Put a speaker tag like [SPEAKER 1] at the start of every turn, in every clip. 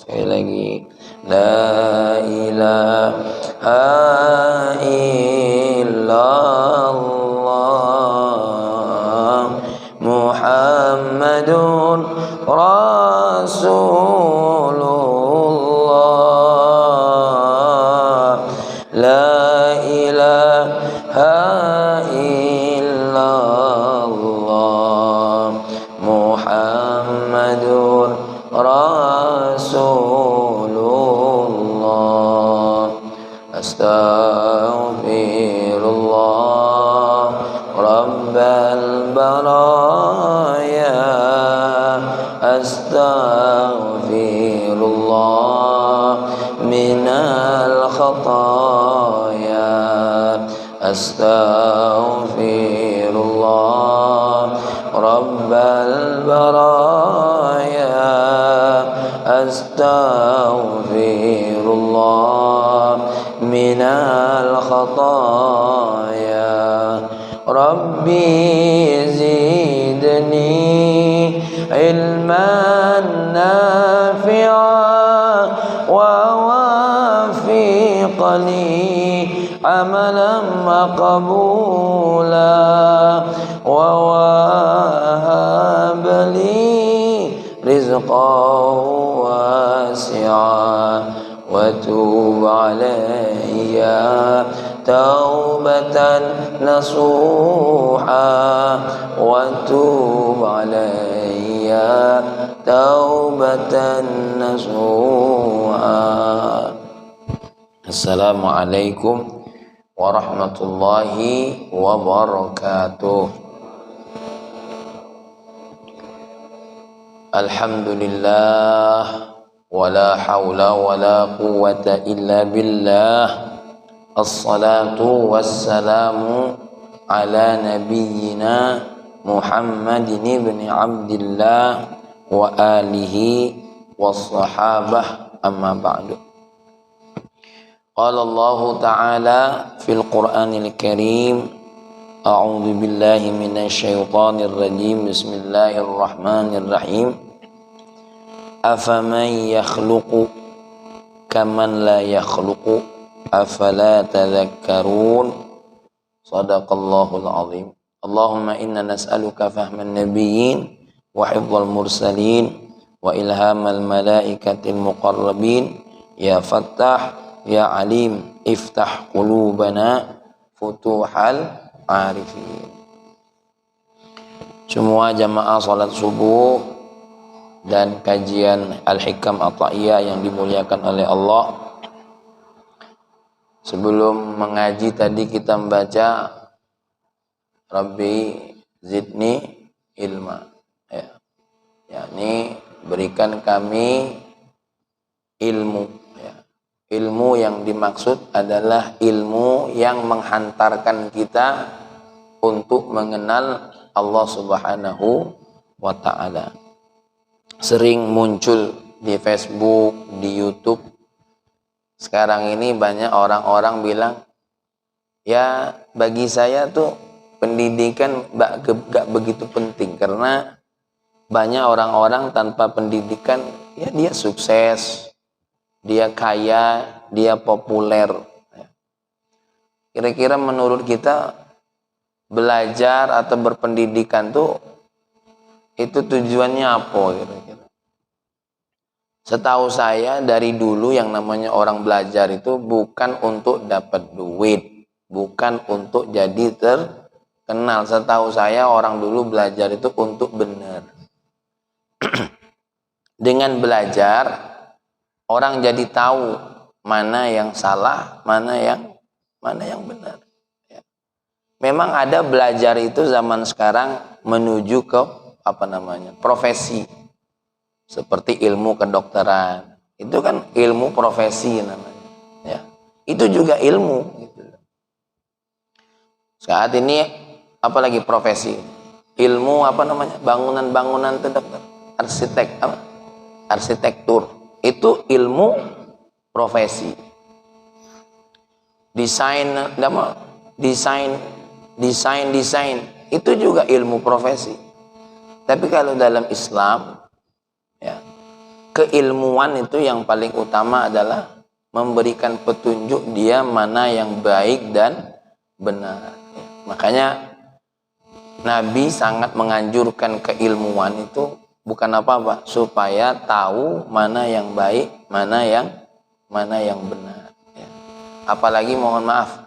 [SPEAKER 1] Sekali lagi, la ilaha illallah Muhammadun Rasulullah. La ilaha illallah Muhammadun Rasulullah. Astaghfirullah Rabbal baraya. Astaghfirullah minal khataya. Astaghfirullah Rabbal baraya. Astaghfirullah minal khataya. Rabbi zidni ilman nafi'a wa wafiqni amalan maqbula wa wahabli rizqan wasi'a wa tub alayya taubatan nasuha wa tub alayya taubatan nasuha. Assalamualaikum warahmatullahi wabarakatuh. Alhamdulillah wala haula wala quwwata illa billah. Assalatu wassalamu ala nabiyyina Muhammadin ibn Abdillah wa alihi wassahabah, amma ba'du. Qala Allah ta'ala fil Qur'anil Karim, a'udzu billahi minasy syaithanir rajim. Bismillahirrahmanirrahim. Afaman yakhluqu kaman la yakhluqu afala tadhakkarun. Shadaqallahul azim. Allahumma inna nas'aluka fahman nabiyyin wa hifdzal mursalin wa ilhamal malaikatil muqarrabin. Ya Fattah ya Alim iftah qulubana futuhal arifin. Semua jamaah salat subuh dan kajian Al-Hikam At-Ta'iyah yang dimuliakan oleh Allah. Sebelum mengaji tadi kita membaca Rabbi zidni ilma, ya, yakni berikan kami ilmu, ya. Ilmu yang dimaksud adalah ilmu yang menghantarkan kita untuk mengenal Allah Subhanahu wa ta'ala. Sering muncul di Facebook, di YouTube. Sekarang ini banyak orang-orang bilang, ya bagi saya tuh pendidikan gak begitu penting, karena banyak orang-orang tanpa pendidikan, ya dia sukses, dia kaya, dia populer. Kira-kira menurut kita belajar atau berpendidikan tuh itu tujuannya apa kira-kira? Setahu saya dari dulu yang namanya orang belajar itu bukan untuk dapat duit, bukan untuk jadi terkenal. Setahu saya orang dulu belajar itu untuk benar. Dengan belajar orang jadi tahu mana yang salah, mana yang benar. Ya. Memang ada belajar itu zaman sekarang menuju ke profesi. Seperti ilmu kedokteran, itu kan ilmu profesi namanya, ya. Itu juga ilmu gitu. Saat ini apalagi profesi, ilmu bangunan itu dokter, arsitektur, itu ilmu profesi. Desain itu juga ilmu profesi. Tapi kalau dalam Islam, ya, keilmuan itu yang paling utama adalah memberikan petunjuk dia mana yang baik dan benar. Makanya Nabi sangat menganjurkan keilmuan itu bukan apa-apa, supaya tahu mana yang baik, mana yang benar. Ya. Apalagi mohon maaf,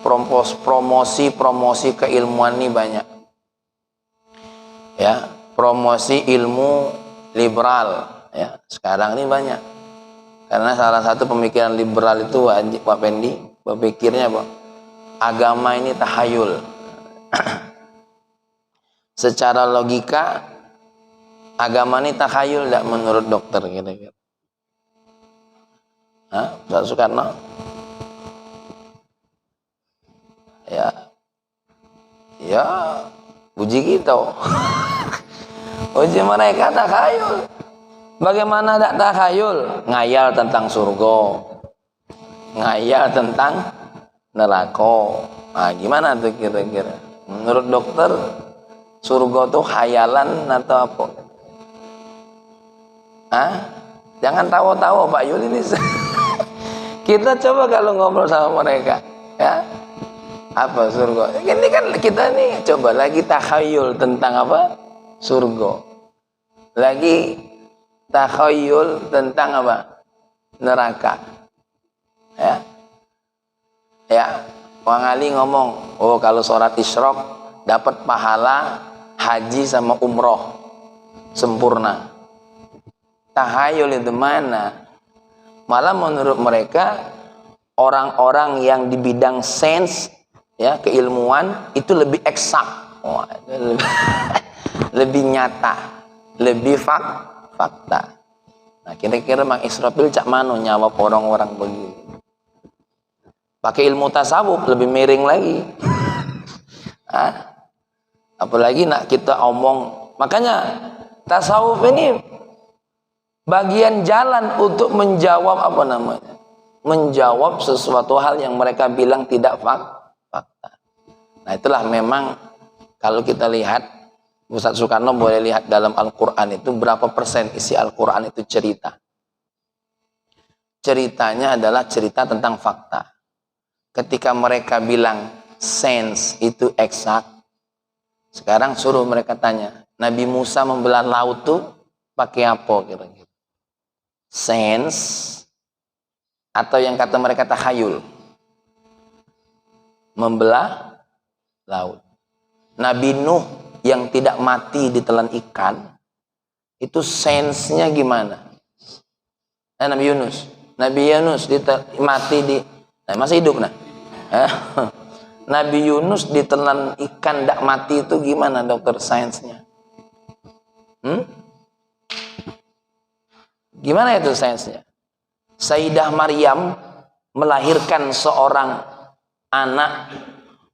[SPEAKER 1] promosi keilmuan ini banyak. Ya, promosi ilmu liberal. Ya, sekarang ini banyak. Karena salah satu pemikiran liberal itu Pak Pendi, berpikirnya apa? Agama ini tahayul. Secara logika agama ini tahayul tidak menurut dokter kira-kira. Pak Soekarno? Ya, uji kita. Uji mereka tahayul. Bagaimana tidak tahayul? Ngayal tentang surga, ngayal tentang neraka. Nah, gimana tuh kira-kira? Menurut dokter, surga tuh khayalan atau apa? Jangan tawa-tawa Pak Yul ini. Kita coba kalau ngobrol sama mereka, ya. Apa surga? Ini kan kita nih coba lagi takhayul tentang apa? Surga. Lagi takhayul tentang apa? Neraka. Ya. Wang Ali ngomong, oh kalau sholat isyraq dapat pahala haji sama umroh sempurna. Tahayul itu mana? Malah menurut mereka orang-orang yang di bidang sains, ya, keilmuan itu lebih eksak, lebih nyata, lebih fakta. Nah, kira-kira Mang Israfil cak mano nyawab orang-orang begini? Pakai ilmu tasawuf lebih miring lagi. Apalagi nak kita omong. Makanya tasawuf ini bagian jalan untuk menjawab apa namanya? Menjawab sesuatu hal yang mereka bilang tidak fakta. Nah, itulah memang kalau kita lihat Ustaz Soekarno boleh lihat dalam Al-Quran itu berapa persen isi Al-Quran itu cerita. Ceritanya adalah cerita tentang fakta. Ketika mereka bilang sains itu eksak, sekarang suruh mereka tanya, Nabi Musa membelah laut tuh pakai apa kira-kira? Sains atau yang kata mereka takhayul? Membelah laut. Nabi Nuh yang tidak mati ditelan ikan, itu sainsnya gimana? Nabi Yunus mati di, masih hidup nah. Nabi Yunus ditelan ikan tidak mati itu gimana dokter sainsnya? Gimana itu sainsnya? Sayyidah Maryam melahirkan seorang anak,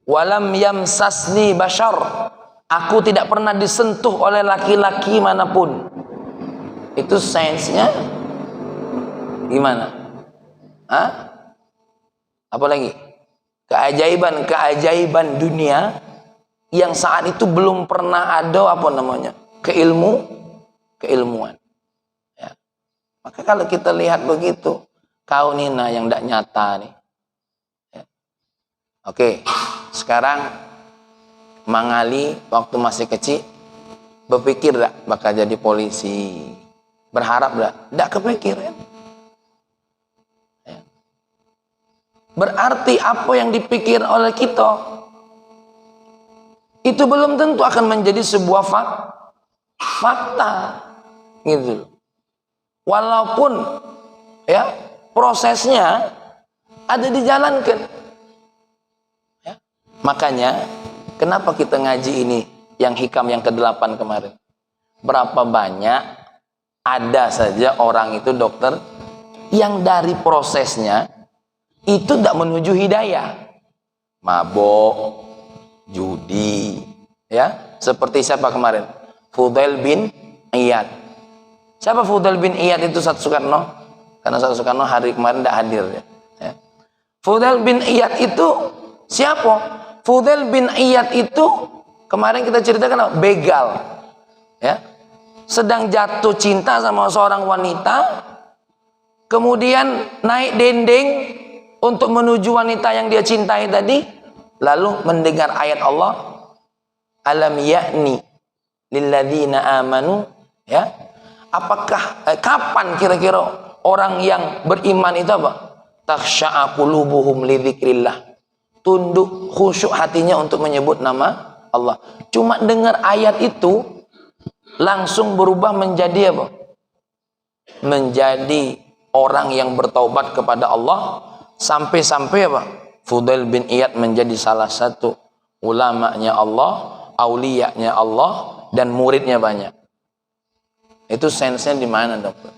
[SPEAKER 1] walam yamsasni bashar, aku tidak pernah disentuh oleh laki-laki manapun. Itu sainsnya gimana? Apa lagi? Keajaiban dunia yang saat itu belum pernah ada apa namanya? Keilmuan. Ya. Maka kalau kita lihat begitu, kau Nina yang tidak nyata nih. Ya. Oke, sekarang Mang Ali waktu masih kecil berpikir tak bakal jadi polisi? Berharap tak? Tidak kepikiran. Ya. Berarti apa yang dipikir oleh kita itu belum tentu akan menjadi sebuah fakta, gitu. Walaupun ya prosesnya ada dijalankan. Ya. Makanya kenapa kita ngaji ini yang hikam yang ke-8 kemarin? Berapa banyak ada saja orang itu dokter yang dari prosesnya itu tidak menuju hidayah, mabok, judi, ya, seperti siapa kemarin? Fudail bin Iyad. Siapa Fudail bin Iyad itu? Ustaz Soekarno, karena Ustaz Soekarno hari kemarin tidak hadir, ya. Fudail bin Iyad itu siapa? Fudail bin Iyad itu kemarin kita ceritakan begal, ya, sedang jatuh cinta sama seorang wanita, kemudian naik dinding untuk menuju wanita yang dia cintai tadi, lalu mendengar ayat Allah, alam ya'ni lilladzina amanu, ya, apakah kapan kira-kira orang yang beriman itu apa? Takhsha'a qulubuhum li dzikrillah, tunduk khusyuk hatinya untuk menyebut nama Allah. Cuma dengar ayat itu langsung berubah menjadi apa? Menjadi orang yang bertaubat kepada Allah, sampai-sampai apa? Fudail bin Iyad menjadi salah satu ulamanya Allah, auliyanya Allah, dan muridnya banyak. Itu sensenya di mana, dokter?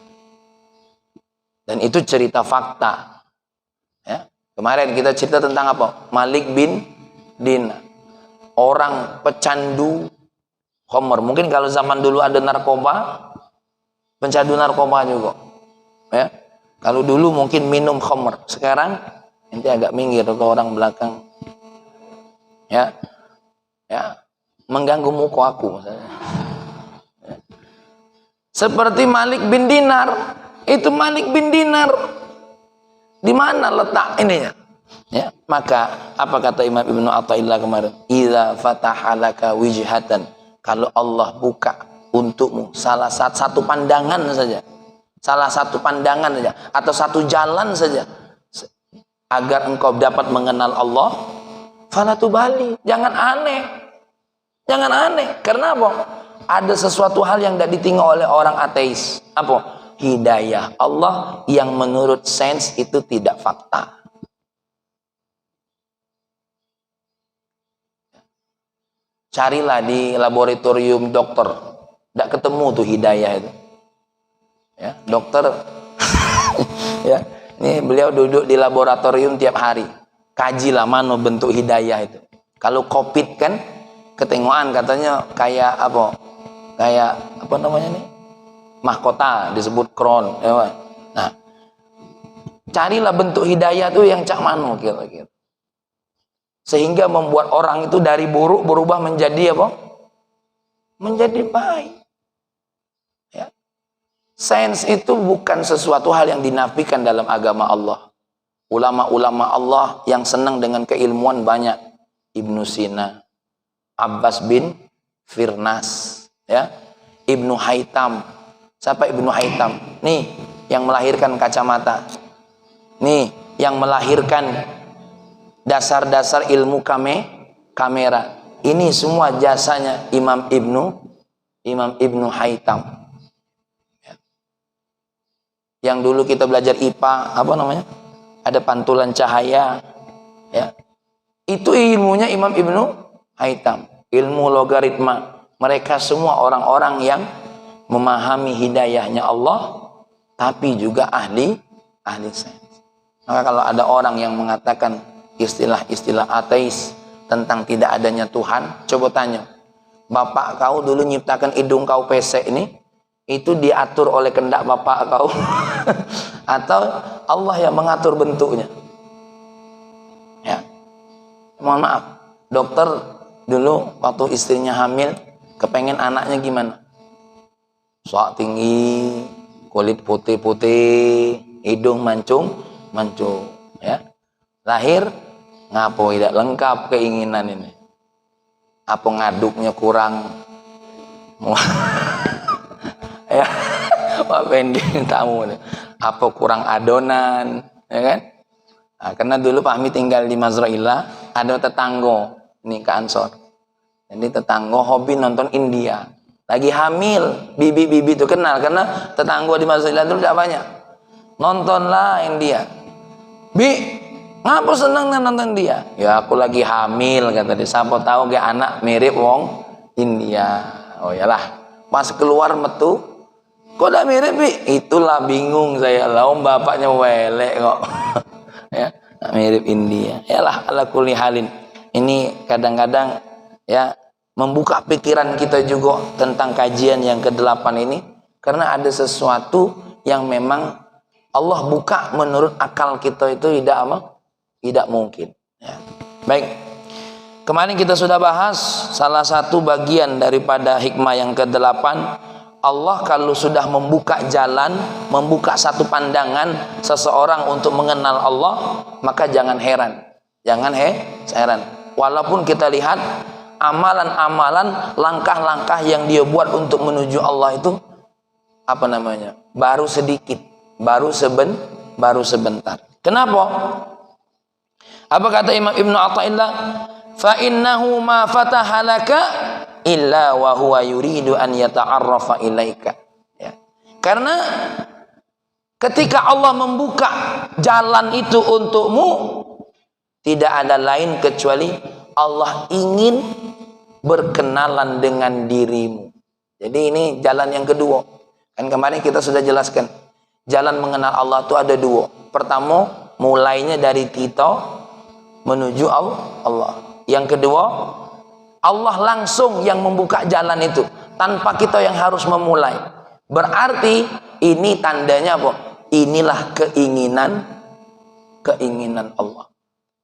[SPEAKER 1] Dan itu cerita fakta. Ya. Kemarin kita cerita tentang apa? Malik bin Dinar, orang pecandu khamr. Mungkin kalau zaman dulu ada narkoba, pencandu narkoba juga. Ya. Kalau dulu mungkin minum khamr, sekarang nanti agak minggir ke orang belakang. Ya. Ya, mengganggu muka aku misalnya. Ya. Seperti Malik bin Dinar. Itu Malik bin Dinar, di mana letak ininya? Ya, maka apa kata Imam Ibnu Athaillah kemarin? Idza fatahalaka wijhatan, kalau Allah buka untukmu salah satu pandangan saja, salah satu pandangan saja, atau satu jalan saja, agar engkau dapat mengenal Allah, fala tubali, jangan aneh, jangan aneh. Karena apa? Ada sesuatu hal yang tidak ditinggal oleh orang ateis. Apa? Hidayah Allah yang menurut sains itu tidak fakta. Carilah di laboratorium dokter, tidak ketemu tuh hidayah itu. Ya, dokter, ya, ini beliau duduk di laboratorium tiap hari, kajilah mana bentuk hidayah itu. Kalau COVID kan, ketengoan katanya kayak apa? Kayak apa namanya nih? Mahkota disebut kron, ya. Nah, carilah bentuk hidayah itu yang cak mano kira-kira, sehingga membuat orang itu dari buruk berubah menjadi apa? Menjadi baik. Ya. Sains itu bukan sesuatu hal yang dinafikan dalam agama Allah. Ulama-ulama Allah yang senang dengan keilmuan banyak. Ibnu Sina, Abbas bin Firnas, ya, Ibnu Haytham. Siapa Ibnu Haytham? Nih, yang melahirkan kacamata. Nih, yang melahirkan dasar-dasar ilmu kamera. Ini semua jasanya Imam Ibnu Haytham. Ya. Yang dulu kita belajar IPA, apa namanya? Ada pantulan cahaya. Ya. Itu ilmunya Imam Ibnu Haytham. Ilmu logaritma. Mereka semua orang-orang yang memahami hidayahnya Allah, tapi juga ahli sains. Maka kalau ada orang yang mengatakan istilah-istilah ateis tentang tidak adanya Tuhan, coba tanya, bapak kau dulu nyiptakan hidung kau pesek ini, itu diatur oleh kehendak bapak kau atau Allah yang mengatur bentuknya? Ya, mohon maaf, dokter dulu waktu istrinya hamil, kepengen anaknya gimana? Sok tinggi, kulit putih-putih, hidung mancung, ya. Lahir, ngapo tidak lengkap keinginan ini? Apa ngaduknya kurang? Ya, Pak Fendi tamu nih. Apa kurang adonan, ya kan? Nah, karena dulu Pak Hami tinggal di Mazra'illah, ada tetangga nih ke Ansor. Jadi tetangga hobi nonton India. Lagi hamil, bibi-bibi itu kenal karena tetangga di Mazra'illah itu tidak banyak. Nontonlah India. Bi, ngapa seneng nonton dia? Ya aku lagi hamil kata dia. Siapa tahu ke anak mirip wong India. Oh yalah, pas keluar metu, kok tidak mirip Bi? Itulah bingung saya. Lah bapaknya welek kok. Ya, mirip India. Yalah ala kulli halin. Ini kadang-kadang ya membuka pikiran kita juga tentang kajian yang ke-8 ini, karena ada sesuatu yang memang Allah buka menurut akal kita itu tidak mungkin. Ya. Baik, kemarin kita sudah bahas salah satu bagian daripada hikmah yang ke-8, Allah kalau sudah membuka jalan, membuka satu pandangan seseorang untuk mengenal Allah, maka jangan heran. Jangan heran. Walaupun kita lihat amalan-amalan, langkah-langkah yang dia buat untuk menuju Allah itu apa namanya? Baru sedikit, baru sebentar. Kenapa? Apa kata Imam Ibnu Athaillah? Fa innahu ma fataha laka illa wa huwa yuridu an yata'arrafa ilaika. Ya. Karena ketika Allah membuka jalan itu untukmu, tidak ada lain kecuali Allah ingin berkenalan dengan dirimu. Jadi ini jalan yang kedua. Kan kemarin kita sudah jelaskan. Jalan mengenal Allah itu ada dua. Pertama, mulainya dari kita menuju Allah. Yang kedua, Allah langsung yang membuka jalan itu tanpa kita yang harus memulai. Berarti ini tandanya apa? Inilah keinginan Allah.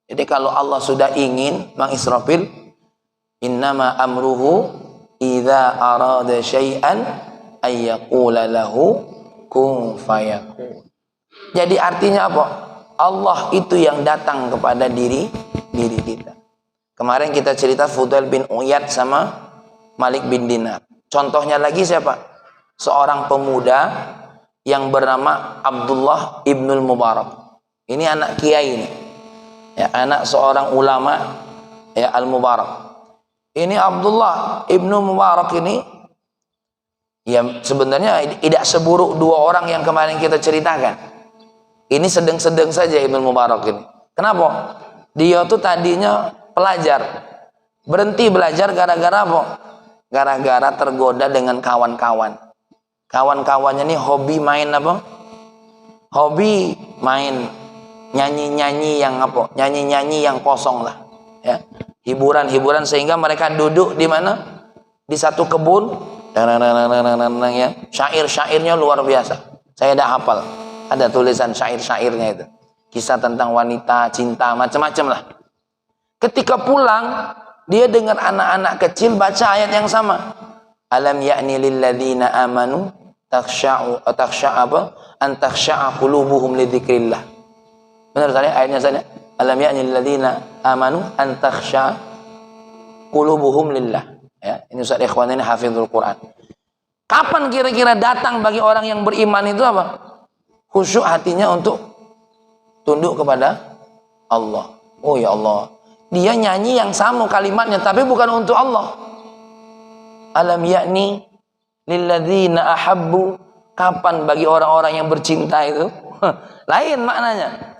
[SPEAKER 1] Jadi kalau Allah sudah ingin, Mang Israfil, innama amruhu idza arada syai'an ay yaqula lahu kun fayakun. Jadi artinya apa? Allah itu yang datang kepada diri kita. Kemarin kita cerita Fudail bin Iyad sama Malik bin Dinar. Contohnya lagi siapa? Seorang pemuda yang bernama Abdullah ibnul Mubarak. Ini anak kiai ini. Ya, anak seorang ulama ya Al-Mubarak. Ini Abdullah ibnu Mubarak ini ya sebenarnya tidak seburuk dua orang yang kemarin kita ceritakan. Ini sedang-sedang saja Ibnu Mubarak ini. Kenapa? Dia tuh tadinya pelajar, berhenti belajar gara-gara apa? Gara-gara tergoda dengan kawan-kawan. Kawan-kawannya ini hobi main apa? Hobi main nyanyi-nyanyi yang apa? Nyanyi-nyanyi yang kosong lah, ya. Hiburan-hiburan sehingga mereka duduk di mana? Di satu kebun, ya. Syair-syairnya luar biasa. Saya dah hafal. Ada tulisan syair-syairnya itu. Kisah tentang wanita, cinta, macam-macam lah. Ketika pulang, dia dengar anak-anak kecil baca ayat yang sama. Alam ya'ni lilladzina amanu takhsha'a qulubuhum li dzikrillah. Benar tadi ayatnya saja. Alam ya'ni lilladzina amanu an takhsha'a qulubuhum lillah. Ya, ini Ustaz Ikhwan ini hafizul Quran. Kapan kira-kira datang bagi orang yang beriman itu apa? Khusyuk hatinya untuk tunduk kepada Allah. Oh ya Allah, dia nyanyi yang sama kalimatnya tapi bukan untuk Allah. Alam yakni lilladzina ahabbu, kapan bagi orang-orang yang bercinta itu? Lain maknanya.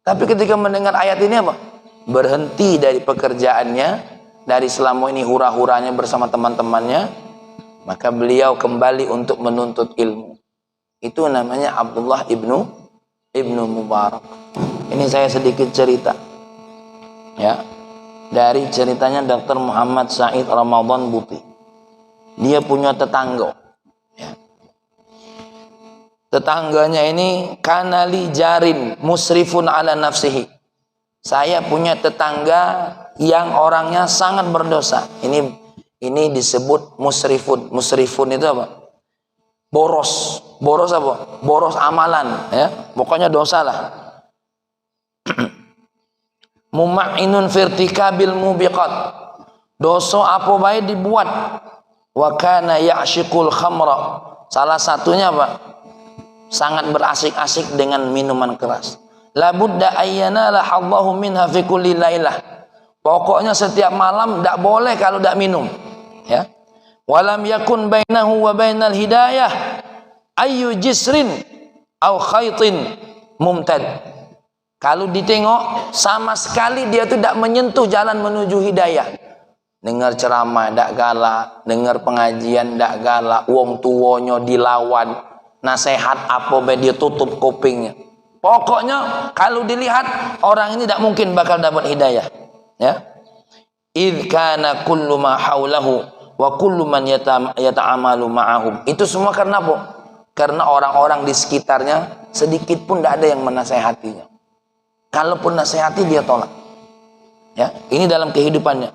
[SPEAKER 1] Tapi ketika mendengar ayat ini apa? Berhenti dari pekerjaannya, dari selama ini hura-huranya bersama teman-temannya, maka beliau kembali untuk menuntut ilmu. Itu namanya Abdullah ibnu Mubarak. Ini saya sedikit cerita, ya, dari ceritanya Dr. Muhammad Said Ramadan Buti. Dia punya tetangga, ya. Tetangganya ini kanali jarin musrifun ala nafsihi. Saya punya tetangga yang orangnya sangat berdosa. Ini disebut musrifun. Musrifun itu apa? Boros apa? Boros amalan, ya. Pokoknya dosa lah. Muma'inun firtikabil mubiqat. Dosa apa baik dibuat. Wa kana ya'shiqul khamra. Salah satunya apa? Sangat berasik-asik dengan minuman keras. La budda ayyana la haddahu minha fi kulli lailah. Pokoknya setiap malam tidak boleh kalau tidak minum, ya. Walam yakun bainahu wa bainal hidayah ayyu jisrin au khaitin mumtad. Kalau ditengok sama sekali dia tidak menyentuh jalan menuju hidayah. Dengar ceramah ndak galak, dengar pengajian ndak galak, wong tuanya dilawan, nasihat apa be dia tutup kupingnya. Pokoknya kalau dilihat orang ini tidak mungkin bakal dapat hidayah, ya. Idz kana kullu ma haulahu wa kullu man yata'amalu ma'ahum. Itu semua karena apa? Karena orang-orang di sekitarnya sedikit pun tidak ada yang menasehatinya. Kalaupun nasihati dia tolak. Ya, ini dalam kehidupannya.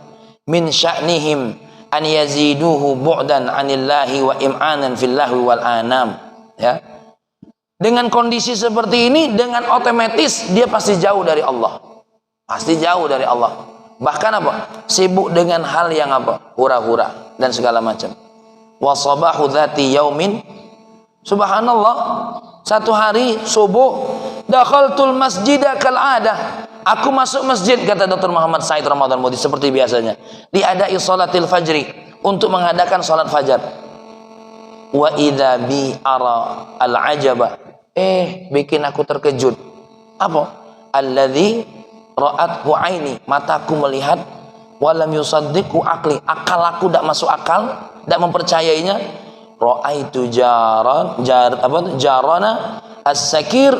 [SPEAKER 1] Min sya'nihim an yaziduhu bu'dan anillahi wa im'anan fillahi wal anam. Ya. Dengan kondisi seperti ini, dengan otomatis dia pasti jauh dari Allah. Pasti jauh dari Allah. Bahkan apa? Sibuk dengan hal yang apa? Hura-hura dan segala macam. Wa sabahu dzati yaumin, subhanallah, satu hari subuh, dakhaltul masjida kal adah, aku masuk masjid, kata Dr. Muhammad Said Ramadan Mudi, seperti biasanya diadai salatil fajri, untuk mengadakan salat fajar. Wa idza bi ara al ajaba, bikin aku terkejut. Apa? Alladzi ra'athu aini, mataku melihat, walam yusaddiqu aqli, akal aku tidak masuk akal, tidak mempercayainya. Ra'aitu jarana as-sakir,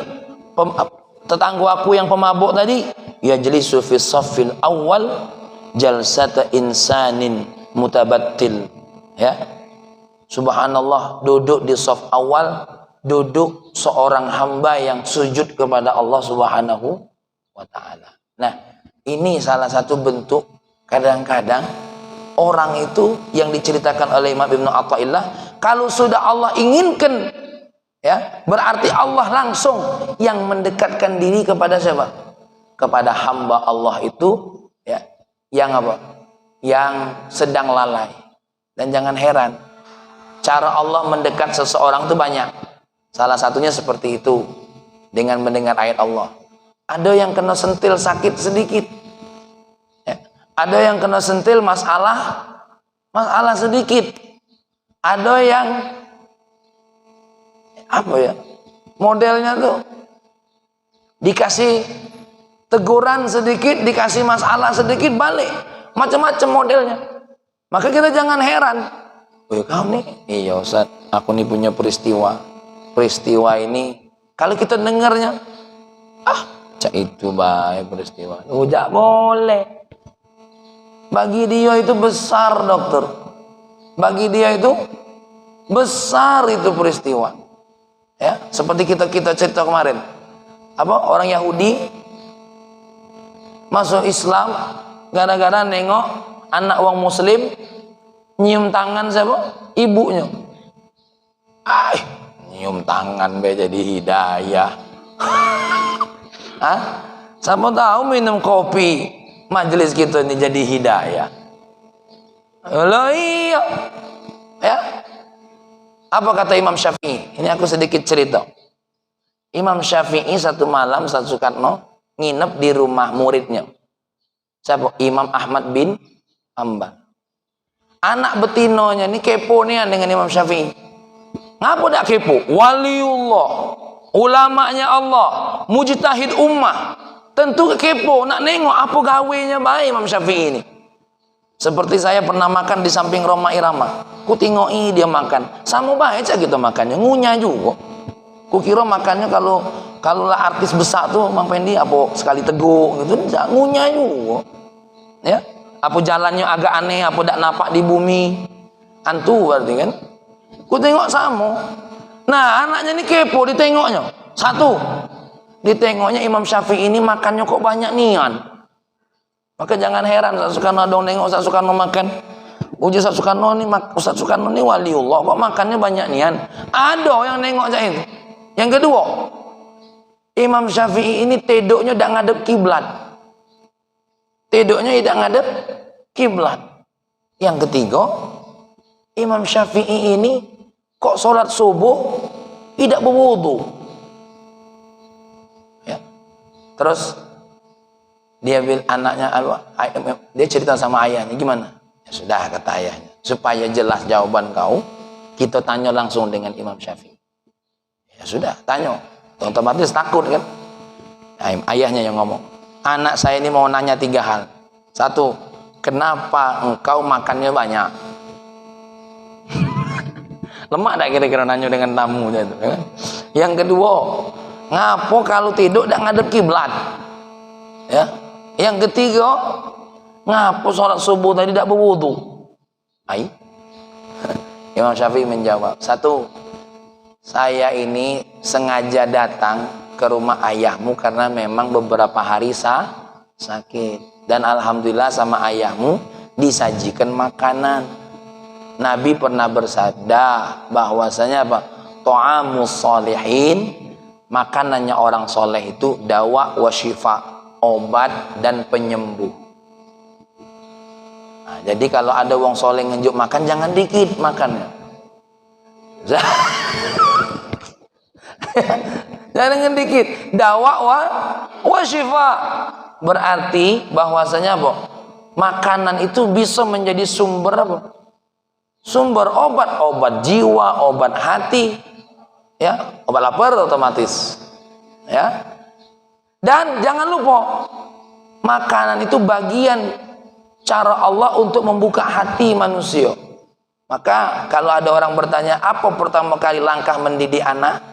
[SPEAKER 1] tetangga aku yang pemabuk tadi, yajlisu fi saffil awal jalsata insanin mutabattil. Ya, subhanallah, duduk di saf awal, duduk seorang hamba yang sujud kepada Allah Subhanahu wa ta'ala. Nah, ini salah satu bentuk kadang-kadang orang itu yang diceritakan oleh Imam Ibnu Athaillah, kalau sudah Allah inginkan, ya, berarti Allah langsung yang mendekatkan diri kepada siapa? Kepada hamba Allah itu, ya, yang apa? Yang sedang lalai. Dan jangan heran, cara Allah mendekat seseorang itu banyak. Salah satunya seperti itu, dengan mendengar ayat Allah. Ada yang kena sentil sakit sedikit, ya. Ada yang kena sentil masalah sedikit. Ada yang apa ya, modelnya tuh dikasih teguran sedikit, dikasih masalah sedikit, balik macam-macam modelnya. Maka kita jangan heran, kamu nih, iya Ustaz, aku nih punya peristiwa ini, kalau kita dengarnya, cak itu baik peristiwa, tidak boleh. Bagi dia itu besar, dokter. Bagi dia itu besar itu peristiwa. Ya, seperti kita cerita kemarin. Apa? Orang Yahudi masuk Islam gara-gara nengok anak orang Muslim nyium tangan siapa? Ibunya. Nyium tangan be jadi hidayah. Siapa tahu minum kopi majelis kita ini jadi hidayah. Loh iya, ya. Apa kata Imam Syafi'i? Ini aku sedikit cerita. Imam Syafi'i satu malam saat Soekarno nginep di rumah muridnya. Siapa? Imam Ahmad bin Hanbal. Anak betinonya ini kepo nih dengan Imam Syafi'i. Ngapa dak kepo? Waliullah, ulamanya Allah, mujtahid ummah. Tentu kepo, nak nengok apa gawenya baik Imam Syafi'i ini. Seperti saya pernah makan di samping Roma Irama, ku tingoi dia makan, sama baik aja gitu makannya, ngunyah juga. Ku kira makannya kalau lah artis besar tuh, Mang Pendi apa sekali teguk gitu, ngunyah juga. Ya, apa jalannya agak aneh, apa dak napak di bumi, antu berarti kan. Ku tengok sama. Nah anaknya ini kepo, ditengoknya. Satu, ditengoknya Imam Syafi'i ini makannya kok banyak nian. Maka jangan heran Ustaz Soekarno dong nengok Ustaz Soekarno makan. Ustaz Soekarno ini waliullah kok makannya banyak nian. Ada yang nengok aja itu. Yang kedua, Imam Syafi'i ini tedoknya tidak ngadep kiblat. Tedoknya tidak ngadep kiblat. Yang ketiga, Imam Syafi'i ini kok sholat subuh tidak berwudu. Ya. Terus dia bilang anaknya, dia cerita sama ayahnya, gimana? Ya sudah, kata ayahnya, supaya jelas jawaban kau, kita tanya langsung dengan Imam Syafi'i. Ya sudah, tanya. Otomatis takut kan? Ayahnya yang ngomong, anak saya ini mau nanya 3 hal. 1, kenapa engkau makannya banyak? Lemak tak kira-kira nanya dengan tamunya itu kan? Yang kedua, ngapo kalau tidur tak ngadep kiblat? Ya. Yang ketiga, ngapo sholat subuh tadi tidak berwudu? Imam Syafi'i menjawab, 1, saya ini sengaja datang ke rumah ayahmu karena memang beberapa hari sakit, dan alhamdulillah sama ayahmu disajikan makanan. Nabi pernah bersabda bahwasanya apa? Ta'amus sholihin, makanannya orang soleh itu dawa wa syifa, obat dan penyembuh. Nah, jadi kalau ada wong soleh ngenjuk makan, jangan dikit makannya. Jangan dikit. Dawa wa syifa, berarti bahwasanya apa? Makanan itu bisa menjadi sumber apa? Sumber obat jiwa, obat hati, ya, obat lapar otomatis, ya. Dan jangan lupa, makanan itu bagian cara Allah untuk membuka hati manusia. Maka kalau ada orang bertanya, apa pertama kali langkah mendidik anak?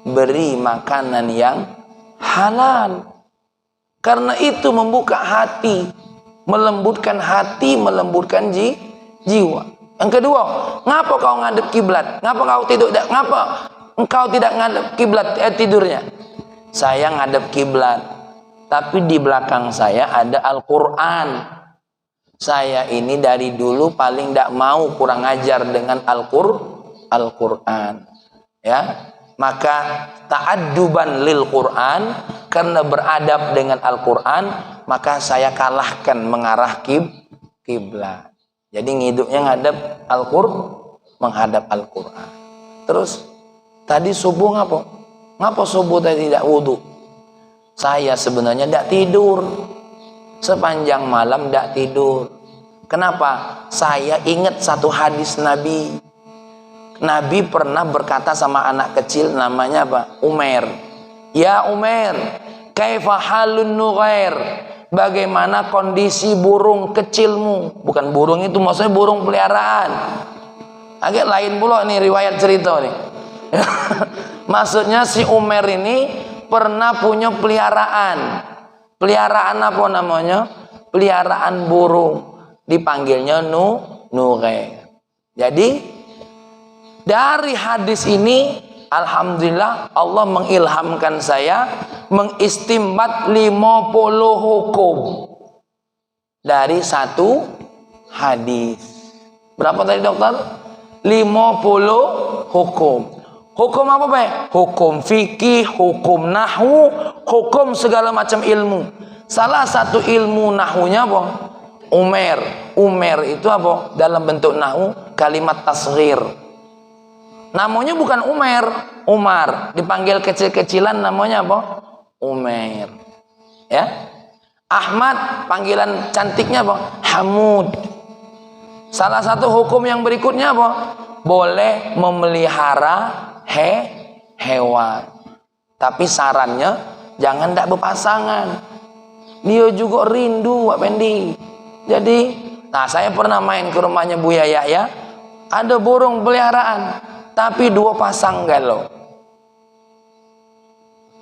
[SPEAKER 1] Beri makanan yang halal. Karena itu membuka hati, melembutkan hati, melembutkan jiwa. Yang kedua, ngapa kau ngadep kiblat? Ngapa kau tidur? Ngapa engkau tidak ngadep kiblat tidurnya? Saya ngadep kiblat, tapi di belakang saya ada Al-Quran. Saya ini dari dulu paling tidak mau kurang ajar dengan Al-Quran. Ya, maka ta'adduban lil Quran, karena beradab dengan Al-Quran, maka saya kalahkan mengarah kiblat. Jadi ngidupnya ngadep menghadap Al-Quran. Terus tadi subuh ngapa? Ngapa subuh tadi tidak wudu? Saya sebenarnya tidak tidur. Sepanjang malam tidak tidur. Kenapa? Saya ingat satu hadis Nabi. Nabi pernah berkata sama anak kecil namanya apa? Umair. Ya Umair, kaifa halun nughair? Bagaimana kondisi burung kecilmu? Bukan burung itu, maksudnya burung peliharaan. Agak lain pula nih riwayat cerita nih. Maksudnya si Umair ini pernah punya peliharaan. Peliharaan apa namanya? Peliharaan burung. Dipanggilnya nughair. Jadi dari hadis ini, alhamdulillah Allah mengilhamkan saya mengistimbat 50 hukum dari satu hadis. Berapa tadi dokter? 50 hukum. Hukum apa Pak? Hukum fikih, hukum nahwu, hukum segala macam ilmu. Salah satu ilmu nahwunya apa? Umair itu apa? Dalam bentuk nahwu kalimat tasghir. Namanya bukan Umar, dipanggil kecil-kecilan namanya apa? Umair. Ya. Ahmad panggilan cantiknya apa? Hamud. Salah satu hukum yang berikutnya apa? Boleh memelihara hewan. Tapi sarannya jangan tidak berpasangan. Dia juga rindu Pak Pendi. Jadi, saya pernah main ke rumahnya Buya Yahya, ada burung peliharaan, tapi 2 pasang galau.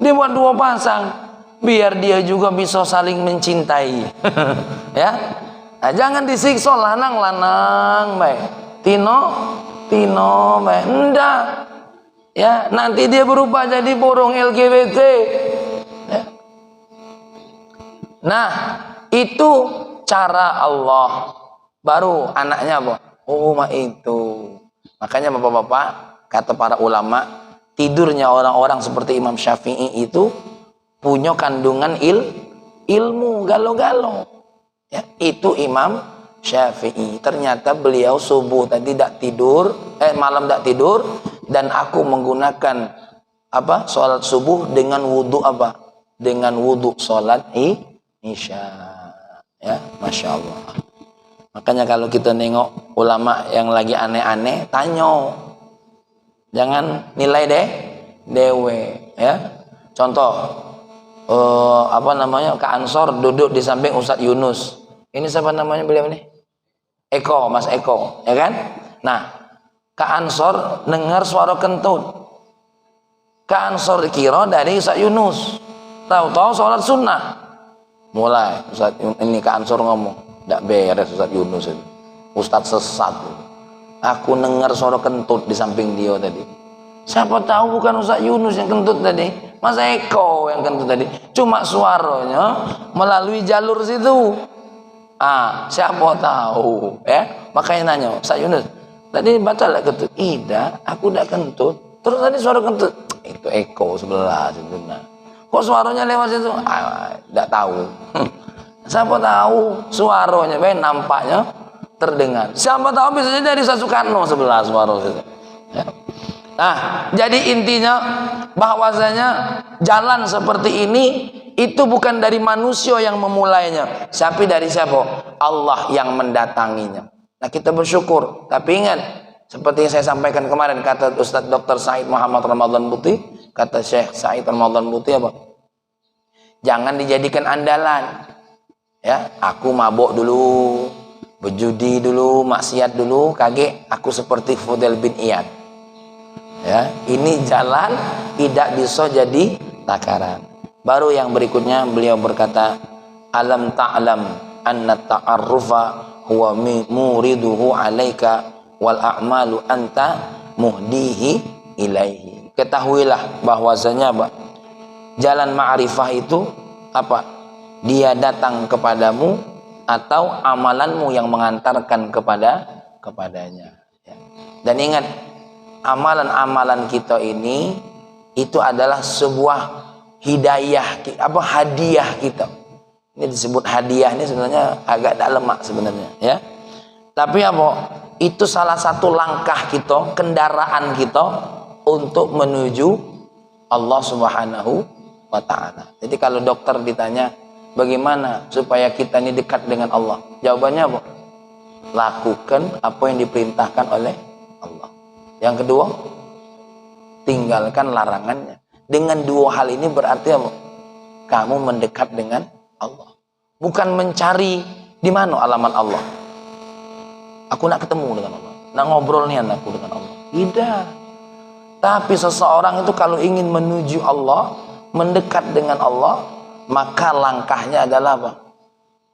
[SPEAKER 1] Dia buat 2 pasang, biar dia juga bisa saling mencintai. Ya, jangan disiksa lanang baik. Tino baik. Enggak. Ya, nanti dia berubah jadi burung LGBT. Ya. Nah, itu cara Allah. Baru anaknya apa? Itu. Makanya bapak-bapak, kata para ulama, tidurnya orang-orang seperti Imam Syafi'i itu punya kandungan ilmu galau-galau. Ya, itu Imam Syafi'i. Ternyata beliau subuh tadi tidak tidur, malam tidak tidur, dan aku menggunakan apa? Salat subuh dengan wudu apa? Dengan wudu salat isya. Ya, Masya Allah. Makanya kalau kita nengok ulama yang lagi aneh-aneh, tanya. Jangan nilai dewe, ya. Contoh, apa namanya? Kak Ansor duduk di samping Ustadz Yunus. Ini siapa namanya beliau ini? Eko, Mas Eko, ya kan? Nah, Kak Ansor dengar suara kentut. Kak Ansor kira dari Ustadz Yunus. Tahu-tahu sholat sunnah. Mulai Ustadz ini Kak Ansor ngomong, tidak beres Ustadz Yunus itu. Ustadz sesat. Aku dengar suara kentut di samping dia tadi. Siapa tahu bukan Ustadz Yunus yang kentut tadi, Mas Eko yang kentut tadi. Cuma suaranya melalui jalur situ. Siapa tahu, ya? Makanya nanya, Ustadz Yunus, Tadi baca lah kentut. Ida, aku udah kentut. Terus tadi suara kentut. Itu Eko sebelah sebenarnya. Kok suaranya lewat situ? Tidak tahu. Siapa tahu suaranya, nampaknya terdengar. Siapa tahu bisa jadi dari Soekarno sebelah suara situ. Ya. Nah, jadi intinya bahwasanya jalan seperti ini itu bukan dari manusia yang memulainya, tapi dari siapa? Allah yang mendatanginya. Nah, kita bersyukur. Tapi ingat, seperti yang saya sampaikan kemarin, kata Ustadz Dr. Said Muhammad Ramadan Buti, kata Syekh Said Ramadan Buti apa? Jangan dijadikan andalan. Ya, aku mabuk dulu, berjudi dulu, maksiat dulu, kaget aku seperti Fudail bin Iyad. Ya, ini jalan tidak bisa jadi takaran. Baru yang berikutnya beliau berkata, alam ta'lam anna ta'arrufa huwa muriduhu alaika wal a'malu anta muhdihi ilaihi. Ketahuilah bahwasanya jalan ma'rifah itu apa? Dia datang kepadamu atau amalanmu yang mengantarkan kepadanya. Ya. Dan ingat, amalan-amalan kita ini itu adalah sebuah hidayah, hadiah kita. Ini disebut hadiah, ini sebenarnya agak lemak sebenarnya, ya. Tapi itu salah satu langkah kita, kendaraan kita untuk menuju Allah Subhanahu wa Ta'ala. Jadi kalau dokter ditanya, bagaimana supaya kita ini dekat dengan Allah? Jawabannya apa? Lakukan apa yang diperintahkan oleh Allah. Yang kedua, tinggalkan larangannya. Dengan dua hal ini berarti apa? Kamu mendekat dengan Allah. Bukan mencari di mana alamat Allah. Aku nak ketemu dengan Allah. Nak ngobrol nih aku dengan Allah. Tidak. Tapi seseorang itu kalau ingin menuju Allah, mendekat dengan Allah, maka langkahnya adalah apa?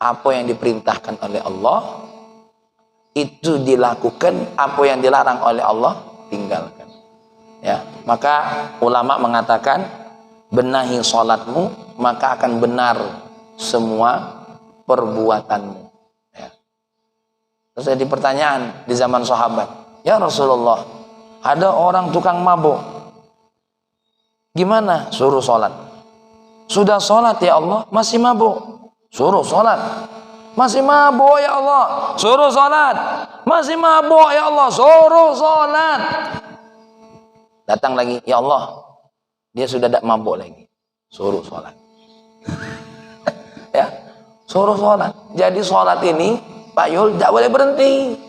[SPEAKER 1] Apa yang diperintahkan oleh Allah itu dilakukan, apa yang dilarang oleh Allah tinggalkan. Ya, maka ulama mengatakan benahi sholatmu maka akan benar semua perbuatanmu. Ya. Terus ada pertanyaan di zaman sahabat, ya Rasulullah, ada orang tukang mabuk, gimana? Suruh sholat. Sudah sholat ya Allah, masih mabuk, suruh sholat. Masih mabuk ya Allah, suruh sholat. Masih mabuk ya Allah, suruh sholat. Datang lagi, ya Allah, dia sudah tidak mabuk lagi, suruh sholat. Ya, suruh sholat. Jadi sholat ini Pak Yul tidak boleh berhenti.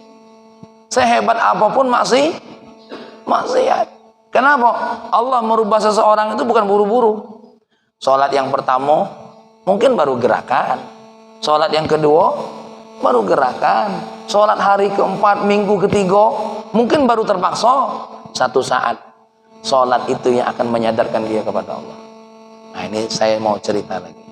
[SPEAKER 1] Sehebat apapun maksiat. Kenapa? Allah merubah seseorang itu bukan buru-buru. Sholat yang pertama mungkin baru gerakan, sholat yang kedua baru gerakan, sholat hari keempat, minggu ketiga mungkin baru terpaksa. Satu saat sholat itu yang akan menyadarkan dia kepada Allah. Nah, ini saya mau cerita lagi,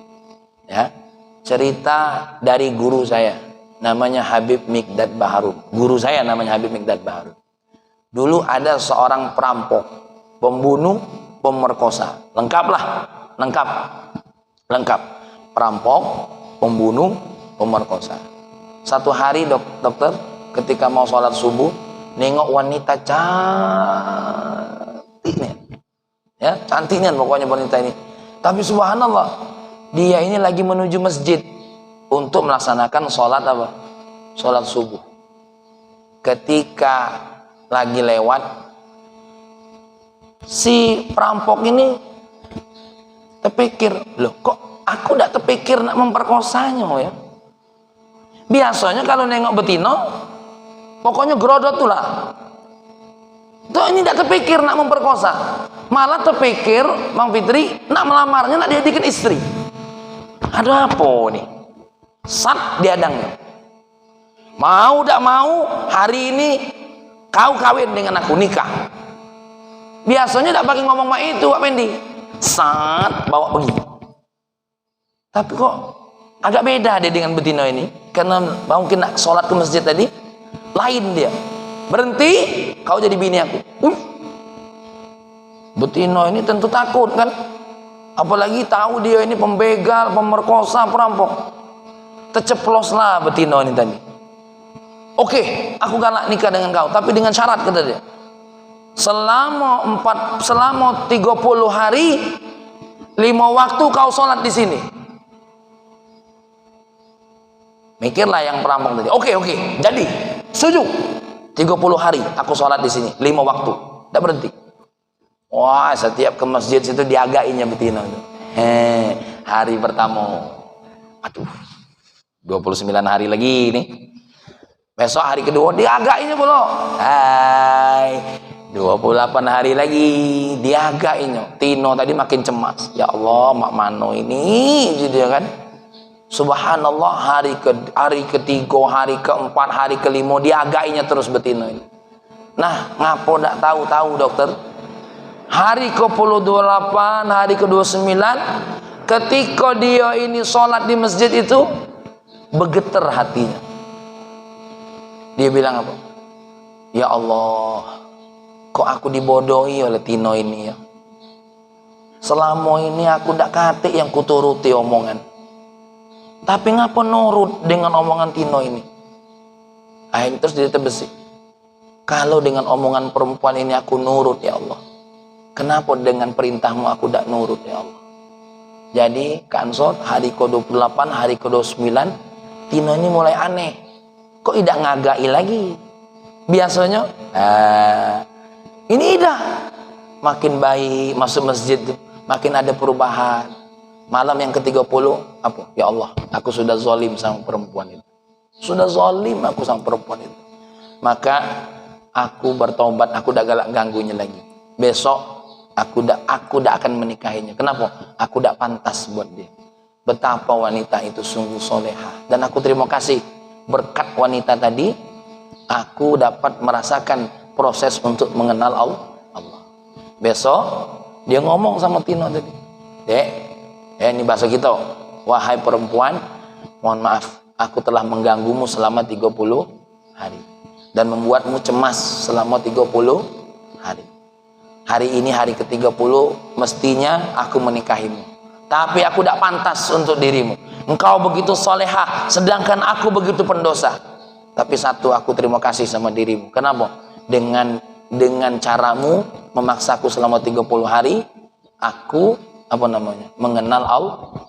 [SPEAKER 1] ya, cerita dari guru saya, namanya Habib Miqdad Baharun. Guru saya namanya Habib Miqdad Baharun. Dulu ada seorang perampok, pembunuh, pemerkosa, lengkap, perampok, pembunuh, pemerkosa. Satu hari dokter ketika mau sholat subuh nengok wanita cantiknya, ya, cantiknya pokoknya wanita ini. Tapi subhanallah, dia ini lagi menuju masjid untuk melaksanakan sholat sholat subuh. Ketika lagi lewat, si perampok ini terpikir, loh kok aku tidak terpikir nak memperkosanya ya. Biasanya kalau nengok betina pokoknya gerodot tuh lah. Tuh ini tidak terpikir nak memperkosa, malah terpikir Bang Fitri nak melamarnya, nak dijadikan istri. Ada apa nih? Sat diadangnya. Mau tidak mau hari ini kau kawin dengan aku, nikah. Biasanya tidak pakai ngomong mak itu Pak Pendi. Saat bawa pergi. Tapi kok agak beda dia dengan betina ini, karena mungkin nak sholat ke masjid tadi lain dia. Berhenti, kau jadi bini aku. Betina ini tentu takut kan, apalagi tahu dia ini pembegal, pemerkosa, perampok. Terceploslah betina ini tadi. Oke, aku galak nikah dengan kau, tapi dengan syarat, kata dia. Selama 30 hari 5 waktu kau sholat di sini. Mikirlah yang perampok tadi. Oke, jadi setuju. 30 hari aku sholat di sini 5 waktu, tidak berhenti. Wah, setiap ke masjid situ diagainya betina. Hari pertama, aduh, 29 hari lagi nih. Besok hari kedua diagainya pula. 28 hari lagi diagainya. Tino tadi makin cemas. Ya Allah, mak mano ini gitu kan. Subhanallah, hari ketiga, hari keempat, hari kelima diagainya terus betina ini. Nah, ngapo ndak tahu dokter? Hari ke-28, hari ke-29, ketika dia ini sholat di masjid itu, bergetar hatinya. Dia bilang apa? Ya Allah, kok aku dibodohi oleh Tino ini ya? Selama ini aku ndak kate yang kuturuti omongan. Tapi ngapa nurut dengan omongan Tino ini? Akhirnya terus dia terbesi. Kalau dengan omongan perempuan ini aku nurut ya Allah, kenapa dengan perintahmu aku tidak nurut ya Allah? Jadi kansot hari ke-28, hari ke-29, Tino ini mulai aneh. Kok tidak ngagai lagi? Biasanya, ini dah makin baik, masuk masjid makin ada perubahan. Malam yang ke-30, apa? Ya Allah, aku sudah zalim sama perempuan itu. Sudah zalim aku sama perempuan itu. Maka aku bertobat, aku tidak galak ganggunya lagi. Besok aku tidak akan menikahinya. Kenapa? Aku tidak pantas buat dia. Betapa wanita itu sungguh soleha. Dan aku terima kasih berkat wanita tadi, aku dapat merasakan proses untuk mengenal Allah. Besok dia ngomong sama Tino tadi, Dek, ini bahasa kita, wahai perempuan, mohon maaf, aku telah mengganggumu selama 30 hari dan membuatmu cemas selama 30 hari. Hari ini hari ke-30, mestinya aku menikahimu, tapi aku tidak pantas untuk dirimu. Engkau begitu solehah, sedangkan aku begitu pendosa. Tapi satu, aku terima kasih sama dirimu. Kenapa? Dengan caramu memaksaku selama 30 hari, aku mengenal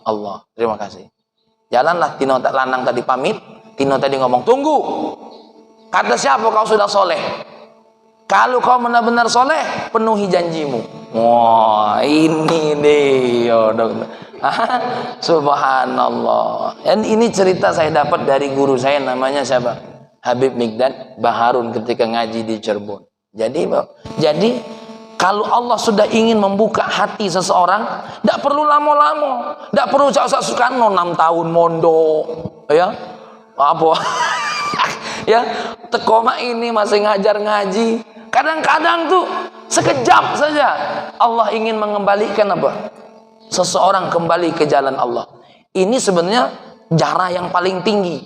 [SPEAKER 1] Allah. Terima kasih. Jalanlah Tino lanang tadi pamit. Tino tadi ngomong, tunggu. Kata siapa kau sudah soleh? Kalau kau benar-benar soleh, penuhi janjimu. Wah, ini dia, dokter. Subhanallah. Dan ini cerita saya dapat dari guru saya, namanya siapa? Habib Mikdad Baharun, ketika ngaji di Cirebon. Jadi kalau Allah sudah ingin membuka hati seseorang, tidak perlu lama-lama, tidak perlu Cak Soekarno 6 tahun mondok, ya, apa, ya, tekoma ini masih ngajar ngaji. Kadang-kadang tuh sekejap saja Allah ingin mengembalikan apa? Seseorang kembali ke jalan Allah. Ini sebenarnya cara yang paling tinggi,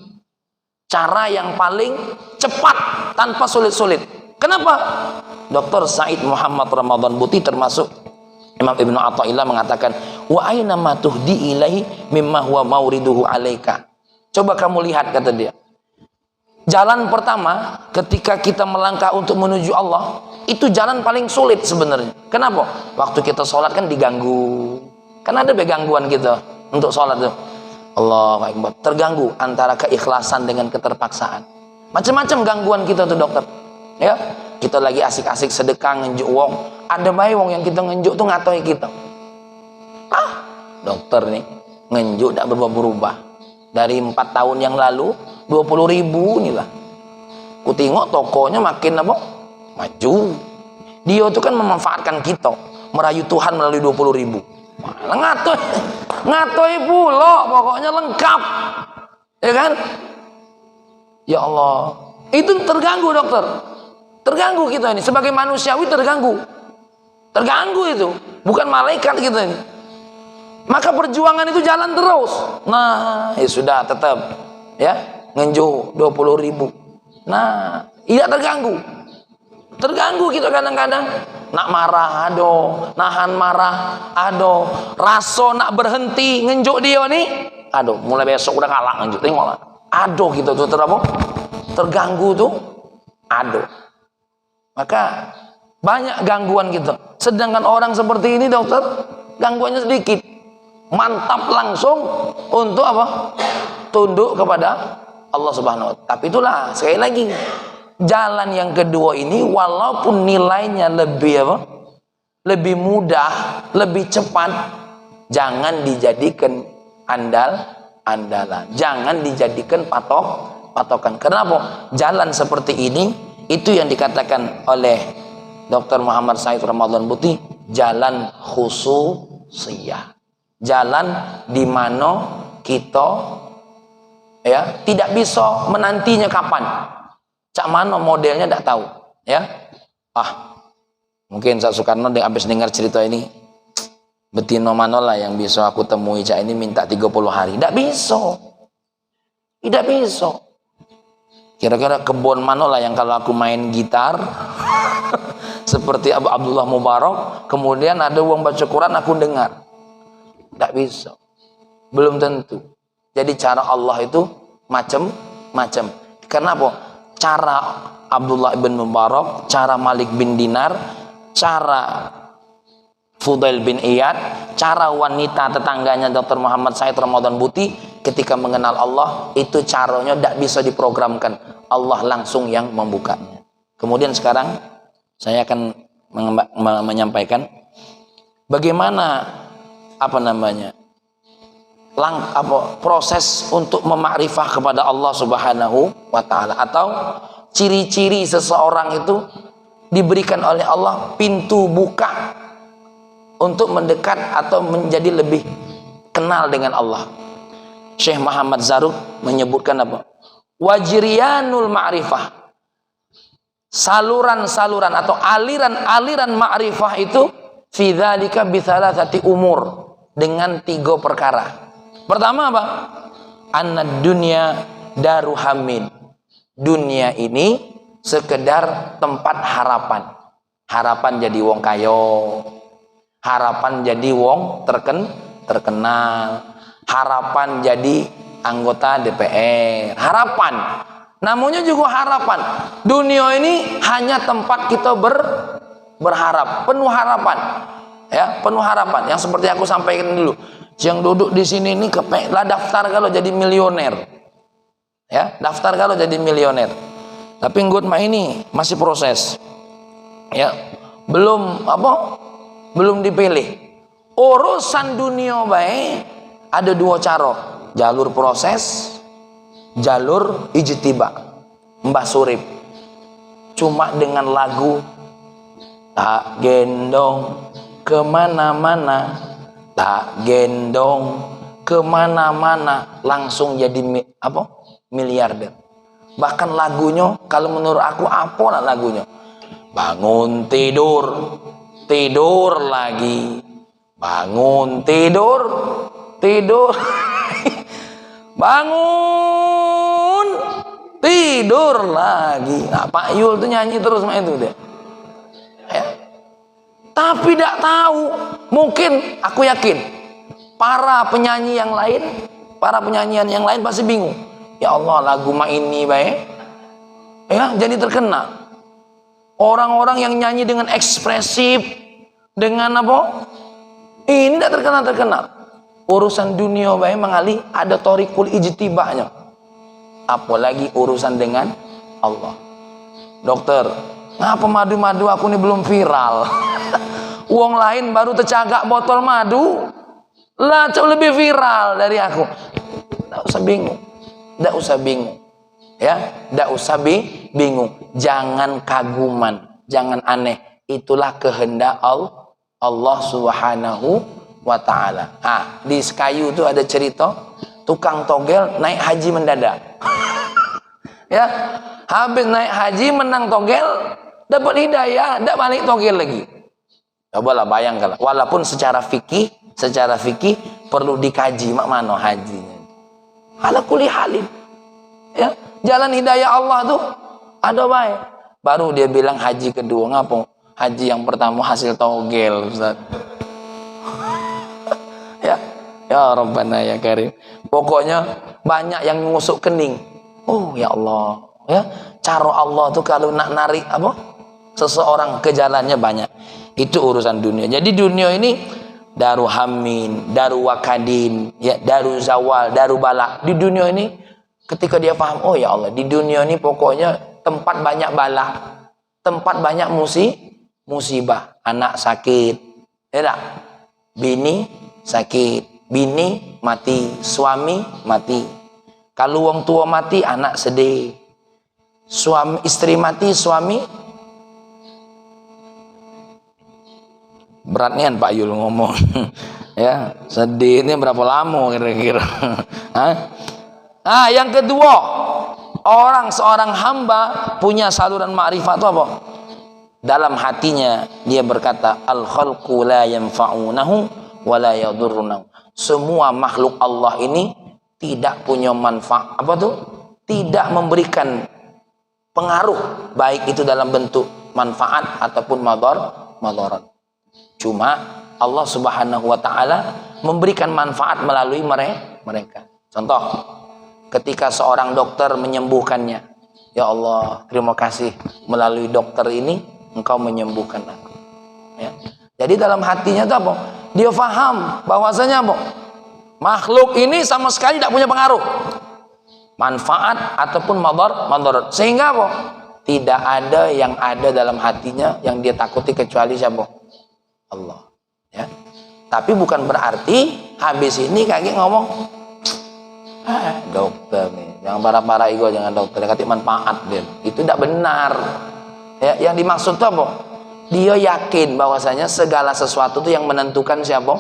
[SPEAKER 1] cara yang paling cepat tanpa sulit-sulit. Kenapa? Dr. Said Muhammad Ramadan Buti termasuk Imam Ibnu Athaillah mengatakan, wa aina ma tuhdi ilaihi mimma huwa mauriduhu alaika. Coba kamu lihat, kata dia, jalan pertama ketika kita melangkah untuk menuju Allah, itu jalan paling sulit sebenarnya. Kenapa? Waktu kita sholat kan diganggu. Kan ada gangguan kita untuk sholat tuh. Allahu Akbar. Terganggu antara keikhlasan dengan keterpaksaan. Macam-macam gangguan kita tuh, dokter. Ya, kita lagi asik-asik sedekah ngenjuk wong, ada bae wong yang kita ngenjuk tuh ngatoi kita. Dokter nih ngenjuk tidak berubah-ubah. Dari 4 tahun yang lalu 20.000 inilah. Ku tengok tokonya makin apa? Maju. Dia tuh kan memanfaatkan kita, merayu Tuhan melalui 20.000. Malah ngatoi pula, pokoknya lengkap. Ya kan? Ya Allah, itu terganggu, dokter. Terganggu kita ini, sebagai manusiawi terganggu itu, bukan malaikat kita ini. Maka perjuangan itu jalan terus. Nah, ya sudah, tetap ya ngenju 20.000. Nah, tidak terganggu kita kadang-kadang. Nak marah ado, nahan marah ado, raso nak berhenti ngenjuk dia nih, aduh, mulai besok udah kalah ngenjuk, tengoklah, aduh kita tuh terapa terganggu tuh, aduh. Maka banyak gangguan gitu. Sedangkan orang seperti ini dokter, gangguannya sedikit. Mantap langsung untuk apa? Tunduk kepada Allah Subhanahu wa Ta'ala. Tapi itulah sekali lagi, jalan yang kedua ini walaupun nilainya lebih apa? Lebih mudah, lebih cepat, jangan dijadikan andalan. Jangan dijadikan patokan. Kenapa? Jalan seperti ini itu yang dikatakan oleh Dr. Muhammad Said Ramadan Buti, jalan khususiyah. Jalan di mana kita ya tidak bisa menantinya kapan. Cak mana modelnya tidak tahu, ya. Mungkin Cak Soekarno habis dengar cerita ini, betino mana lah yang bisa aku temui Cak ini minta 30 hari. Tidak bisa. Tidak bisa. Kira-kira kebun mana lah yang kalau aku main gitar seperti Abu Abdullah Mubarak, kemudian ada uang baca Quran aku dengar. Tidak bisa. Belum tentu. Jadi cara Allah itu macam-macam. Kenapa? Cara Abdullah bin Mubarak, cara Malik bin Dinar, cara Fudail bin Iyad, cara wanita tetangganya Dr. Muhammad Said Ramadan Buti ketika mengenal Allah, itu caranya tidak bisa diprogramkan. Allah langsung yang membukanya. Kemudian sekarang saya akan menyampaikan bagaimana proses untuk memakrifah kepada Allah Subhanahu wa Ta'ala, atau ciri-ciri seseorang itu diberikan oleh Allah pintu buka untuk mendekat atau menjadi lebih kenal dengan Allah. Syekh Muhammad Zarruq menyebutkan apa? Wajriyanul ma'rifah. Saluran-saluran atau aliran-aliran ma'rifah itu fi dzalika bi thalathati umur, dengan 3 perkara. Pertama apa? Annad dunya daru hamin. Dunia ini sekedar tempat harapan. Harapan jadi wong kayo, harapan jadi wong terkenal, harapan jadi anggota DPR, harapan. Namanya juga harapan. Dunia ini hanya tempat kita berharap, penuh harapan. Ya, penuh harapan. Yang seperti aku sampaikan dulu, yang duduk di sini ini lah daftar kalau jadi milioner. Ya, daftar kalau jadi milioner. Tapi nggut mah ini masih proses. Ya, belum dipilih. Urusan dunia baik ada 2 cara, jalur proses, jalur ijtiba. Mbah Surip cuma dengan lagu tak gendong kemana-mana, tak gendong kemana-mana, langsung jadi miliarder. Bahkan lagunya kalau menurut aku apalah lagunya, bangun tidur, tidur lagi, bangun tidur, tidur bangun tidur lagi. Nah, Pak Yul tuh nyanyi terus mah itu deh. Ya. Tapi tidak tahu, mungkin aku yakin para penyanyi yang lain, para penyanyian yang lain pasti bingung. Ya Allah, lagu mah ini baik, ya jadi terkenal. Orang-orang yang nyanyi dengan ekspresif, dengan apa? Ini tidak terkenal. Urusan dunia baik mengali ada torikul ijtibanya. Apalagi urusan dengan Allah. Dokter, ngapa madu-madu aku ini belum viral? Uang lain baru tercagak botol madu, lah jauh lebih viral dari aku. Tidak usah bingung. Tidak usah bingung. Ya, tidak usah bingung. Jangan kaguman, jangan aneh. Itulah kehendak Allah Subhanahu wa Ta'ala. Di Sekayu itu ada cerita tukang togel naik haji mendadak. Ya, habis naik haji menang togel, dapat hidayah, tidak balik togel lagi. Cobalah bayangkan, walaupun secara fikih perlu dikaji mak mana hajinya. Ala kulli halin. Ya, jalan hidayah Allah tuh ada baik. Baru dia bilang haji kedua, ngapa? Haji yang pertama hasil togel, Ustaz. Ya Rabbana ya Karim. Pokoknya banyak yang ngusuk kening. Oh ya Allah, Ya, cara Allah tuh kalau nak narik apa? Seseorang ke jalannya banyak. Itu urusan dunia. Jadi dunia ini daru hamin, daru wakadin, ya, daru zawal, daru bala. Di dunia ini ketika dia paham, oh ya Allah, di dunia ini pokoknya tempat banyak bala, tempat banyak musibah, anak sakit, ya tak? Bini sakit, bini mati, suami mati. Kalau wong tua mati, anak sedih. Suami istri mati, suami beratnya Pak Yul ngomong. Ya, sedih ini berapa lama kira-kira? Yang kedua, seorang hamba punya saluran ma'rifat itu apa? Dalam hatinya dia berkata, al khalqu la yanfa'unahu wa la yadurrunahu. Semua makhluk Allah ini tidak punya manfaat, apa tuh? Tidak memberikan pengaruh, baik itu dalam bentuk manfaat ataupun madarat. Cuma Allah Subhanahu wa taala memberikan manfaat melalui mereka. Contoh, ketika seorang dokter menyembuhkannya, ya Allah, terima kasih, melalui dokter ini engkau menyembuhkan aku. Ya. Jadi dalam hatinya itu apa? Dia faham bahwasanya apa? Makhluk ini sama sekali tidak punya pengaruh, manfaat ataupun madarat. Sehingga apa? Tidak ada yang ada dalam hatinya yang dia takuti kecuali siapa? Allah. Ya. Tapi bukan berarti habis ini kaki ngomong, dokter nih, jangan parah-parah ego, jangan dokter, kata manfaat dia. Itu tidak benar. Ya, yang dimaksud itu apa? Dia yakin bahwasanya segala sesuatu itu yang menentukan siapa?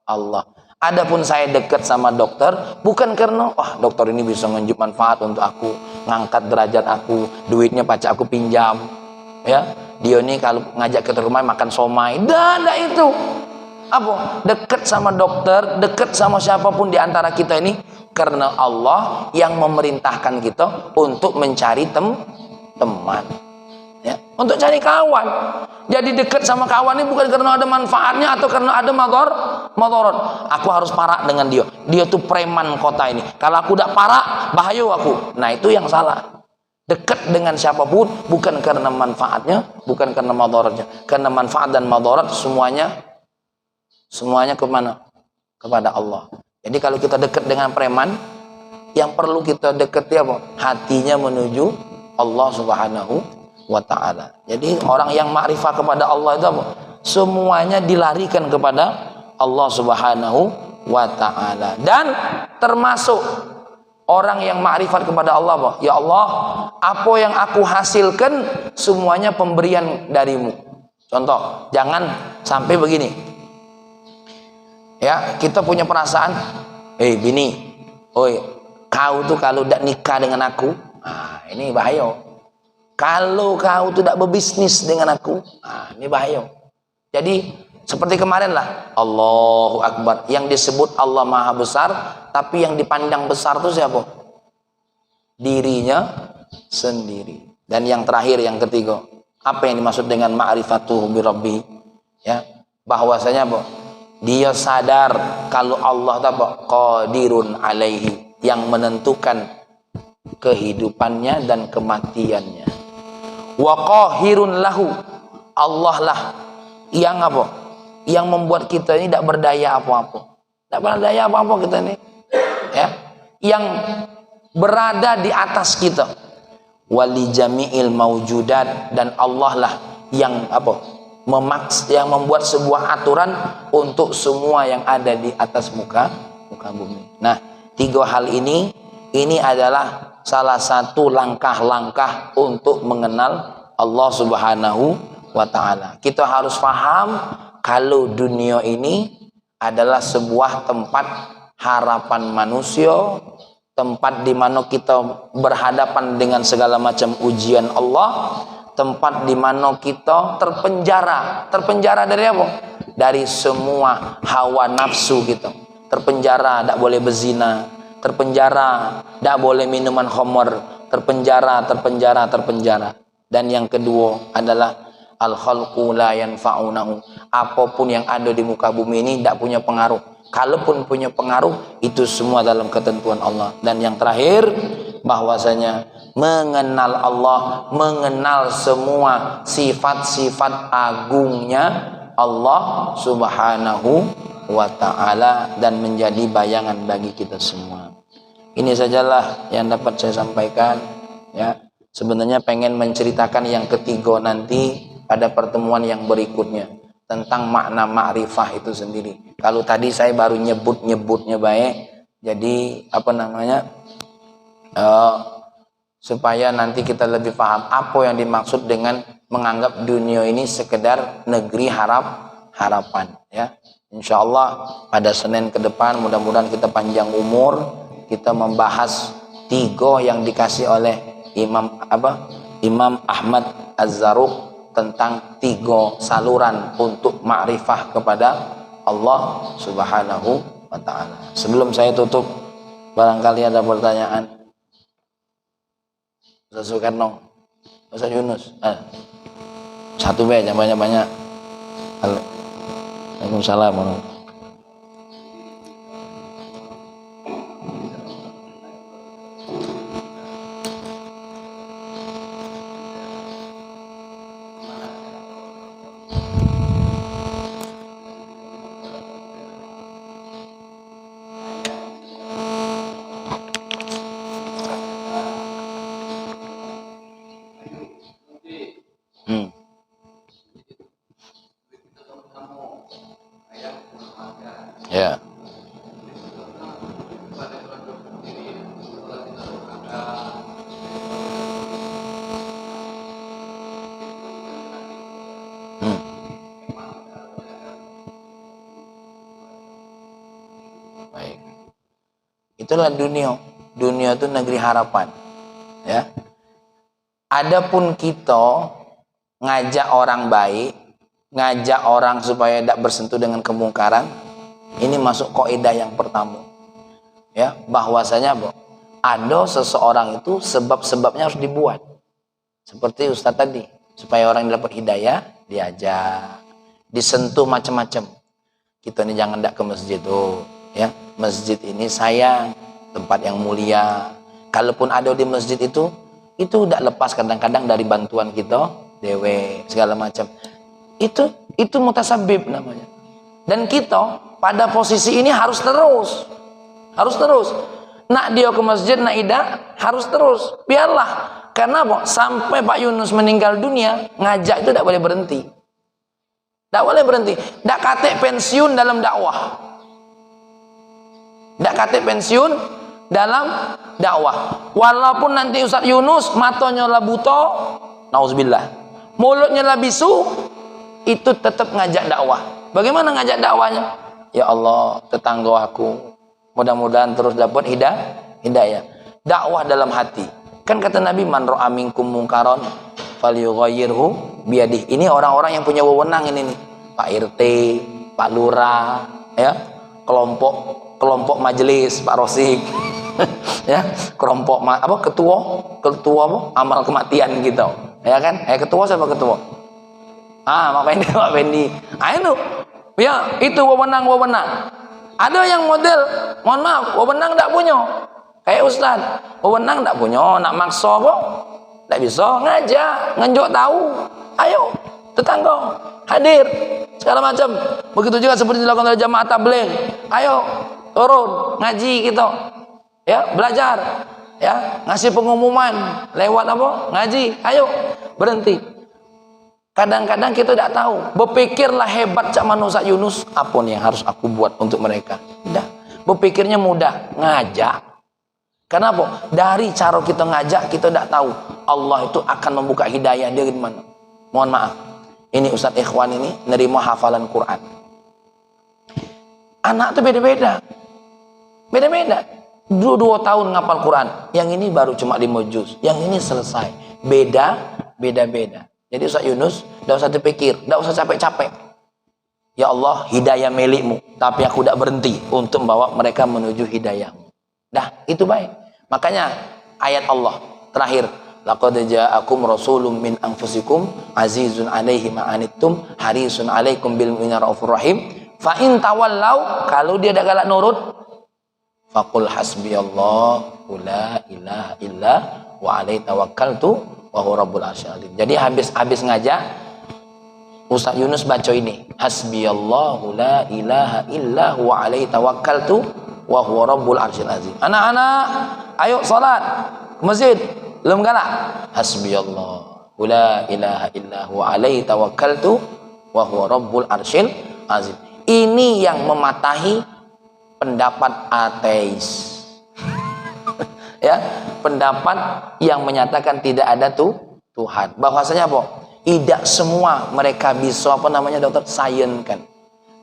[SPEAKER 1] Allah. Adapun saya dekat sama dokter bukan karena dokter ini bisa ngunjuk manfaat untuk aku, ngangkat derajat aku, duitnya pacak aku pinjam, ya. Dia ini kalau ngajak ke rumah makan somai, dan itu apa? Dekat sama dokter, dekat sama siapapun di antara kita ini karena Allah yang memerintahkan kita untuk mencari teman. Ya, untuk cari kawan. Jadi dekat sama kawan ini bukan karena ada manfaatnya atau karena ada madarat. Aku harus parak dengan dia. Dia tuh preman kota ini. Kalau aku tidak parak, bahaya aku. Nah, itu yang salah. Dekat dengan siapapun bukan karena manfaatnya, bukan karena madaratnya. Karena manfaat dan madarat semuanya kemana? Kepada Allah. Jadi kalau kita dekat dengan preman, yang perlu kita dekati apa? Hatinya menuju Allah Subhanahu wa ta'ala. Jadi orang yang ma'rifah kepada Allah itu apa? Semuanya dilarikan kepada Allah Subhanahu wa ta'ala. Dan termasuk orang yang ma'rifat kepada Allah apa? Ya Allah, apa yang aku hasilkan semuanya pemberian darimu. Contoh, jangan sampai begini. Ya, kita punya perasaan, bini, kau tuh kalau tidak nikah dengan aku, ini bahaya. Kalau kau tidak berbisnis dengan aku, ini bahaya. Jadi seperti kemarin lah, Allahu Akbar, yang disebut Allah Maha Besar, tapi yang dipandang besar itu siapa? Dirinya sendiri. Dan yang terakhir, yang ketiga, apa yang dimaksud dengan ma'rifatuhu bi rabbih? Ya, bahwasanya apa? Dia sadar kalau Allah qadirun alaihi, yang menentukan kehidupannya dan kematiannya. Wa qahirun lahu, Allah lah yang apa? Yang membuat kita ini tidak berdaya apa-apa. Tidak berdaya apa-apa kita ini. Ya, yang berada di atas kita. Wali jami'il maujudat, dan Allah lah yang apa? Yang membuat sebuah aturan untuk semua yang ada di atas muka bumi. Nah, tiga hal ini adalah salah satu langkah-langkah untuk mengenal Allah Subhanahu wa ta'ala. Kita harus paham kalau dunia ini adalah sebuah tempat harapan manusia, tempat di mana kita berhadapan dengan segala macam ujian Allah, tempat di mana kita terpenjara dari apa? Dari semua hawa nafsu kita. Terpenjara, tidak boleh berzina, terpenjara, tidak boleh minuman khamr, terpenjara. Dan yang kedua adalah al-khalqu la yanfa'unahu. Apapun yang ada di muka bumi ini tidak punya pengaruh. Kalaupun punya pengaruh, itu semua dalam ketentuan Allah. Dan yang terakhir, bahwasanya mengenal Allah, mengenal semua sifat-sifat agungnya Allah Subhanahu wa ta'ala, dan menjadi bayangan bagi kita semua. Ini sajalah yang dapat saya sampaikan, ya. Sebenarnya pengen menceritakan yang ketiga nanti pada pertemuan yang berikutnya, tentang makna ma'rifah itu sendiri. Kalau tadi saya baru nyebutnya baik, jadi apa namanya, supaya nanti kita lebih paham apa yang dimaksud dengan menganggap dunia ini sekedar negeri harapan, ya. Insya Allah pada Senin ke depan mudah-mudahan kita panjang umur, kita membahas 3 yang dikasih oleh Imam Ahmad Az-Zarruq tentang 3 saluran untuk ma'rifah kepada Allah Subhanahu wa ta'ala. Sebelum saya tutup, barangkali ada pertanyaan. Ustaz Soekarno, Ustaz Yunus, satu jangan banyak-banyak. Waalaikumsalam. Ya. Baik. Itulah dunia. Dunia itu negeri harapan. Ya. Adapun kita ngajak orang baik, ngajak orang supaya tidak bersentuh dengan kemungkaran, ini masuk kaidah yang pertama, ya, bahwasanya ada seseorang itu sebab-sebabnya harus dibuat. Seperti Ustaz tadi, supaya orang dapat hidayah, diajak, disentuh macam-macam. Kita ini jangan tidak ke masjid tuh, ya. Masjid ini sayang, tempat yang mulia. Kalaupun ada di masjid itu tidak lepas kadang-kadang dari bantuan kita, dewe segala macam. Itu mutasabib namanya. Dan kita pada posisi ini harus terus. Nak dia ke masjid, nak ida, harus terus. Biarlah. Karena apa? Sampai Pak Yunus meninggal dunia, ngajak itu tidak boleh berhenti. Tidak boleh berhenti. Tidak kate pensiun dalam dakwah. Tidak kate pensiun dalam dakwah. Walaupun nanti Ustaz Yunus matanya lah buta, nauzubillah, mulutnya lah bisu, itu tetap ngajak dakwah. Bagaimana ngajak dakwahnya? Ya Allah, tetangga aku mudah-mudahan terus dapat hidayah. Dakwah dalam hati. Kan kata Nabi, man ra'a minkum munkaron falyughayyirhu biyadihi. Ini orang-orang yang punya wewenang ini nih. Pak RT, Pak Lurah, ya, kelompok majelis, Pak Rosik. Ya, kelompok ketua amal kematian gitu. Ya kan? Ketua siapa ketua? Pak Fendi. Itu. Ya, itu wewenang. Ada yang model, mohon maaf, wewenang tak punya. Kayak Ustaz, wewenang tak punya, nak maksa apa? Tak bisa, ngajak, ngenjok tahu. Ayo, tetangga, hadir, segala macam. Begitu juga seperti dilakukan oleh jamaah tabligh. Ayo, turun, ngaji kita. Ya, belajar. Ya, ngasih pengumuman lewat apa? Ngaji. Ayo, berhenti. Kadang-kadang kita tidak tahu. Berpikirlah hebat cak manusia Yunus, apa nih yang harus aku buat untuk mereka? Tidak. Berpikirnya mudah, ngajak. Kenapa? Dari cara kita ngajak, kita tidak tahu Allah itu akan membuka hidayah dia di mana. Mohon maaf. Ini Ustadz Ikhwan ini nerima hafalan Quran. Anak itu beda-beda. Beda-beda. 2 tahun ngapal Quran. Yang ini baru cuma 5 juz. Yang ini selesai. Beda-beda. Jadi Ustaz Yunus, tidak usah terpikir, tidak usah capek-capek. Ya Allah, hidayah milikmu, tapi aku tidak berhenti untuk membawa mereka menuju hidayahmu. Dah, itu baik. Makanya ayat Allah terakhir, laqad ja'akum rasulun min anfusikum azizun 'alaihi ma anittum harisun 'alaikum bil mu'minina raufur rahim. Fa in tawallau, kalau dia tidak galak nurut, Faqul hasbiyallahu la ilaha illa wa alaihi tawakkaltu wa huwa rabbul arsyil azim. Jadi habis ngajak Ustaz Yunus baca ini, hasbiyallahu la ilaha illa huwa alaihi tawakkaltu wa huwa rabbul arsyil azim. Anak-anak, ayo salat ke masjid. Belum galak? Hasbiyallahu la ilaha illa huwa alaihi tawakkaltu wa huwa rabbul arsyil azim. Ini yang mematahi pendapat ateis. Ya, pendapat yang menyatakan tidak ada Tuhan. Bahwasanya apa? Tidak semua mereka bisa dokter sainkan.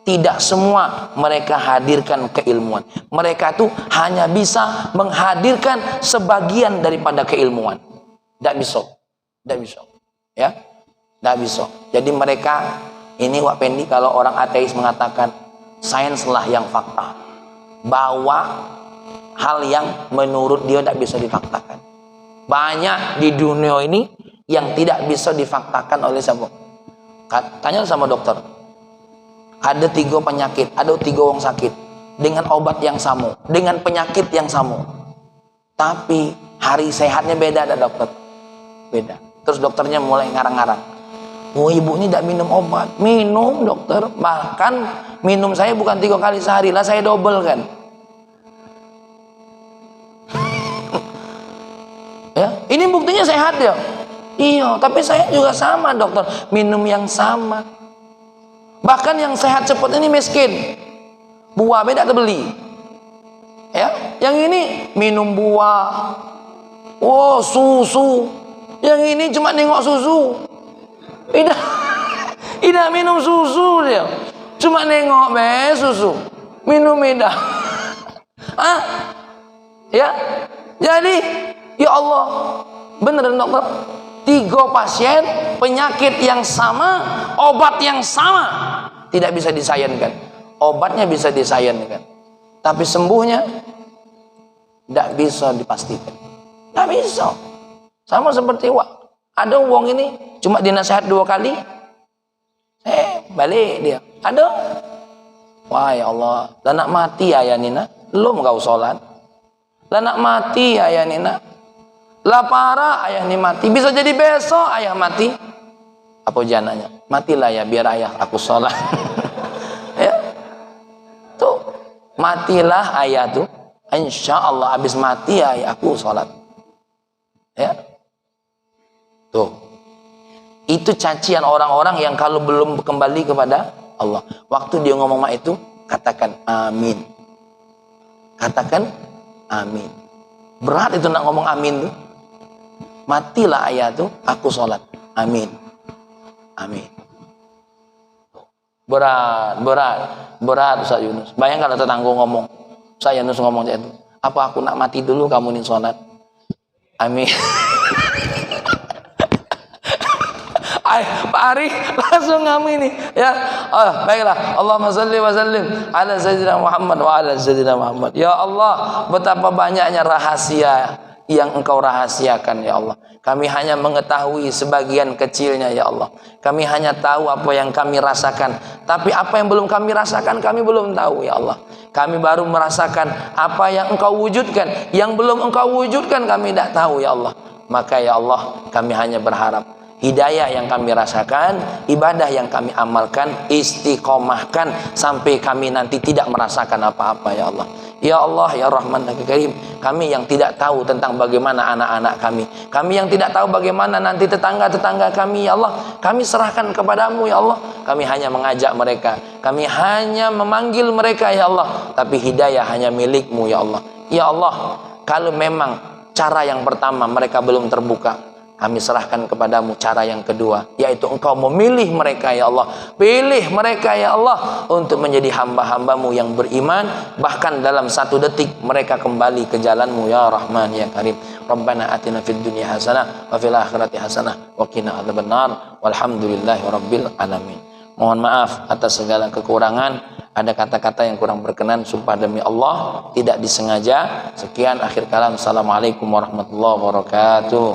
[SPEAKER 1] Tidak semua mereka hadirkan keilmuan. Mereka tuh hanya bisa menghadirkan sebagian daripada keilmuan. Tidak bisa. Tidak bisa. Ya. Tidak bisa. Jadi mereka ini Wak Pendi, kalau orang ateis mengatakan sainslah yang fakta. Bawa hal yang menurut dia tidak bisa difaktakan. Banyak di dunia ini yang tidak bisa difaktakan oleh siapa? Tanya sama dokter. Ada 3 penyakit, ada 3 orang sakit dengan obat yang sama, dengan penyakit yang sama. Tapi hari sehatnya beda, ada dokter. Beda. Terus dokternya mulai ngarang-ngarang. Oh, ibu ini tidak minum obat. Minum dokter. Bahkan minum saya bukan 3 kali sehari lah, saya double kan. Ya, ini buktinya sehat ya. Iya, tapi saya juga sama dokter, minum yang sama. Bahkan yang sehat cepat ini miskin. Buah beda terbeli. Ya, yang ini minum buah. Oh, susu. Yang ini cuma nengok susu. Tidak minum susu dia. Cuma nengok susu. Minum tidak. Ah? Ya. Jadi, ya Allah, bener dokter. 3 pasien, penyakit yang sama, obat yang sama, tidak bisa disayangkan. Obatnya bisa disayangkan, tapi sembuhnya tidak bisa dipastikan. Tidak bisa. Sama seperti ada uang ini cuma dinasihat 2 kali, balik dia. Ada, wah ya Allah, lah nak mati ayah Nina, belum kau sholat. Lah nak mati ayah Nina, lah parah ayah ini mati, bisa jadi besok ayah mati. Apa jananya? Matilah ya biar ayah aku sholat. Ya, tuh matilah ayah tuh, insya Allah habis mati ayah aku sholat. Ya, tuh itu cacian orang-orang yang kalau belum kembali kepada Allah. Waktu dia ngomong itu, katakan amin. Katakan amin. Berat itu nak ngomong amin tuh. Matilah ayah tuh, aku sholat. Amin. Amin. Berat Ustaz Yunus. Bayangkan kalau tetangga ngomong, Ustaz Yunus ngomong itu, apa aku nak mati dulu kamu nih sholat? Amin. Pak Ari langsung ngamin nih ya. Baiklah, Allahumma shalli wa sallim ala sayyidina Muhammad wa ala sayyidina Muhammad. Ya Allah, betapa banyaknya rahasia yang engkau rahasiakan ya Allah. Kami hanya mengetahui sebagian kecilnya ya Allah. Kami hanya tahu apa yang kami rasakan, tapi apa yang belum kami rasakan kami belum tahu ya Allah. Kami baru merasakan apa yang engkau wujudkan, yang belum engkau wujudkan kami tidak tahu ya Allah. Maka ya Allah, kami hanya berharap hidayah yang kami rasakan, ibadah yang kami amalkan, istiqomahkan sampai kami nanti tidak merasakan apa-apa ya Allah. Ya Allah, ya Rahman dan Karim, kami yang tidak tahu tentang bagaimana anak-anak kami yang tidak tahu bagaimana nanti tetangga-tetangga kami ya Allah, kami serahkan kepadamu ya Allah. Kami hanya mengajak mereka, kami hanya memanggil mereka ya Allah, tapi hidayah hanya milikmu ya Allah. Ya Allah, kalau memang cara yang pertama mereka belum terbuka, kami serahkan kepadamu cara yang kedua, yaitu engkau memilih mereka ya Allah. Pilih mereka ya Allah untuk menjadi hamba-hambamu yang beriman. Bahkan dalam 1 detik mereka kembali ke jalanmu ya Rahman ya Karim. Rabbana atina fid dunya hasanah wa fil akhirati hasanah wa qina adzabannar. Walhamdulillahi rabbil alamin. Mohon maaf atas segala kekurangan. Ada kata-kata yang kurang berkenan, sumpah demi Allah tidak disengaja. Sekian akhir kalam. Assalamualaikum warahmatullahi wabarakatuh.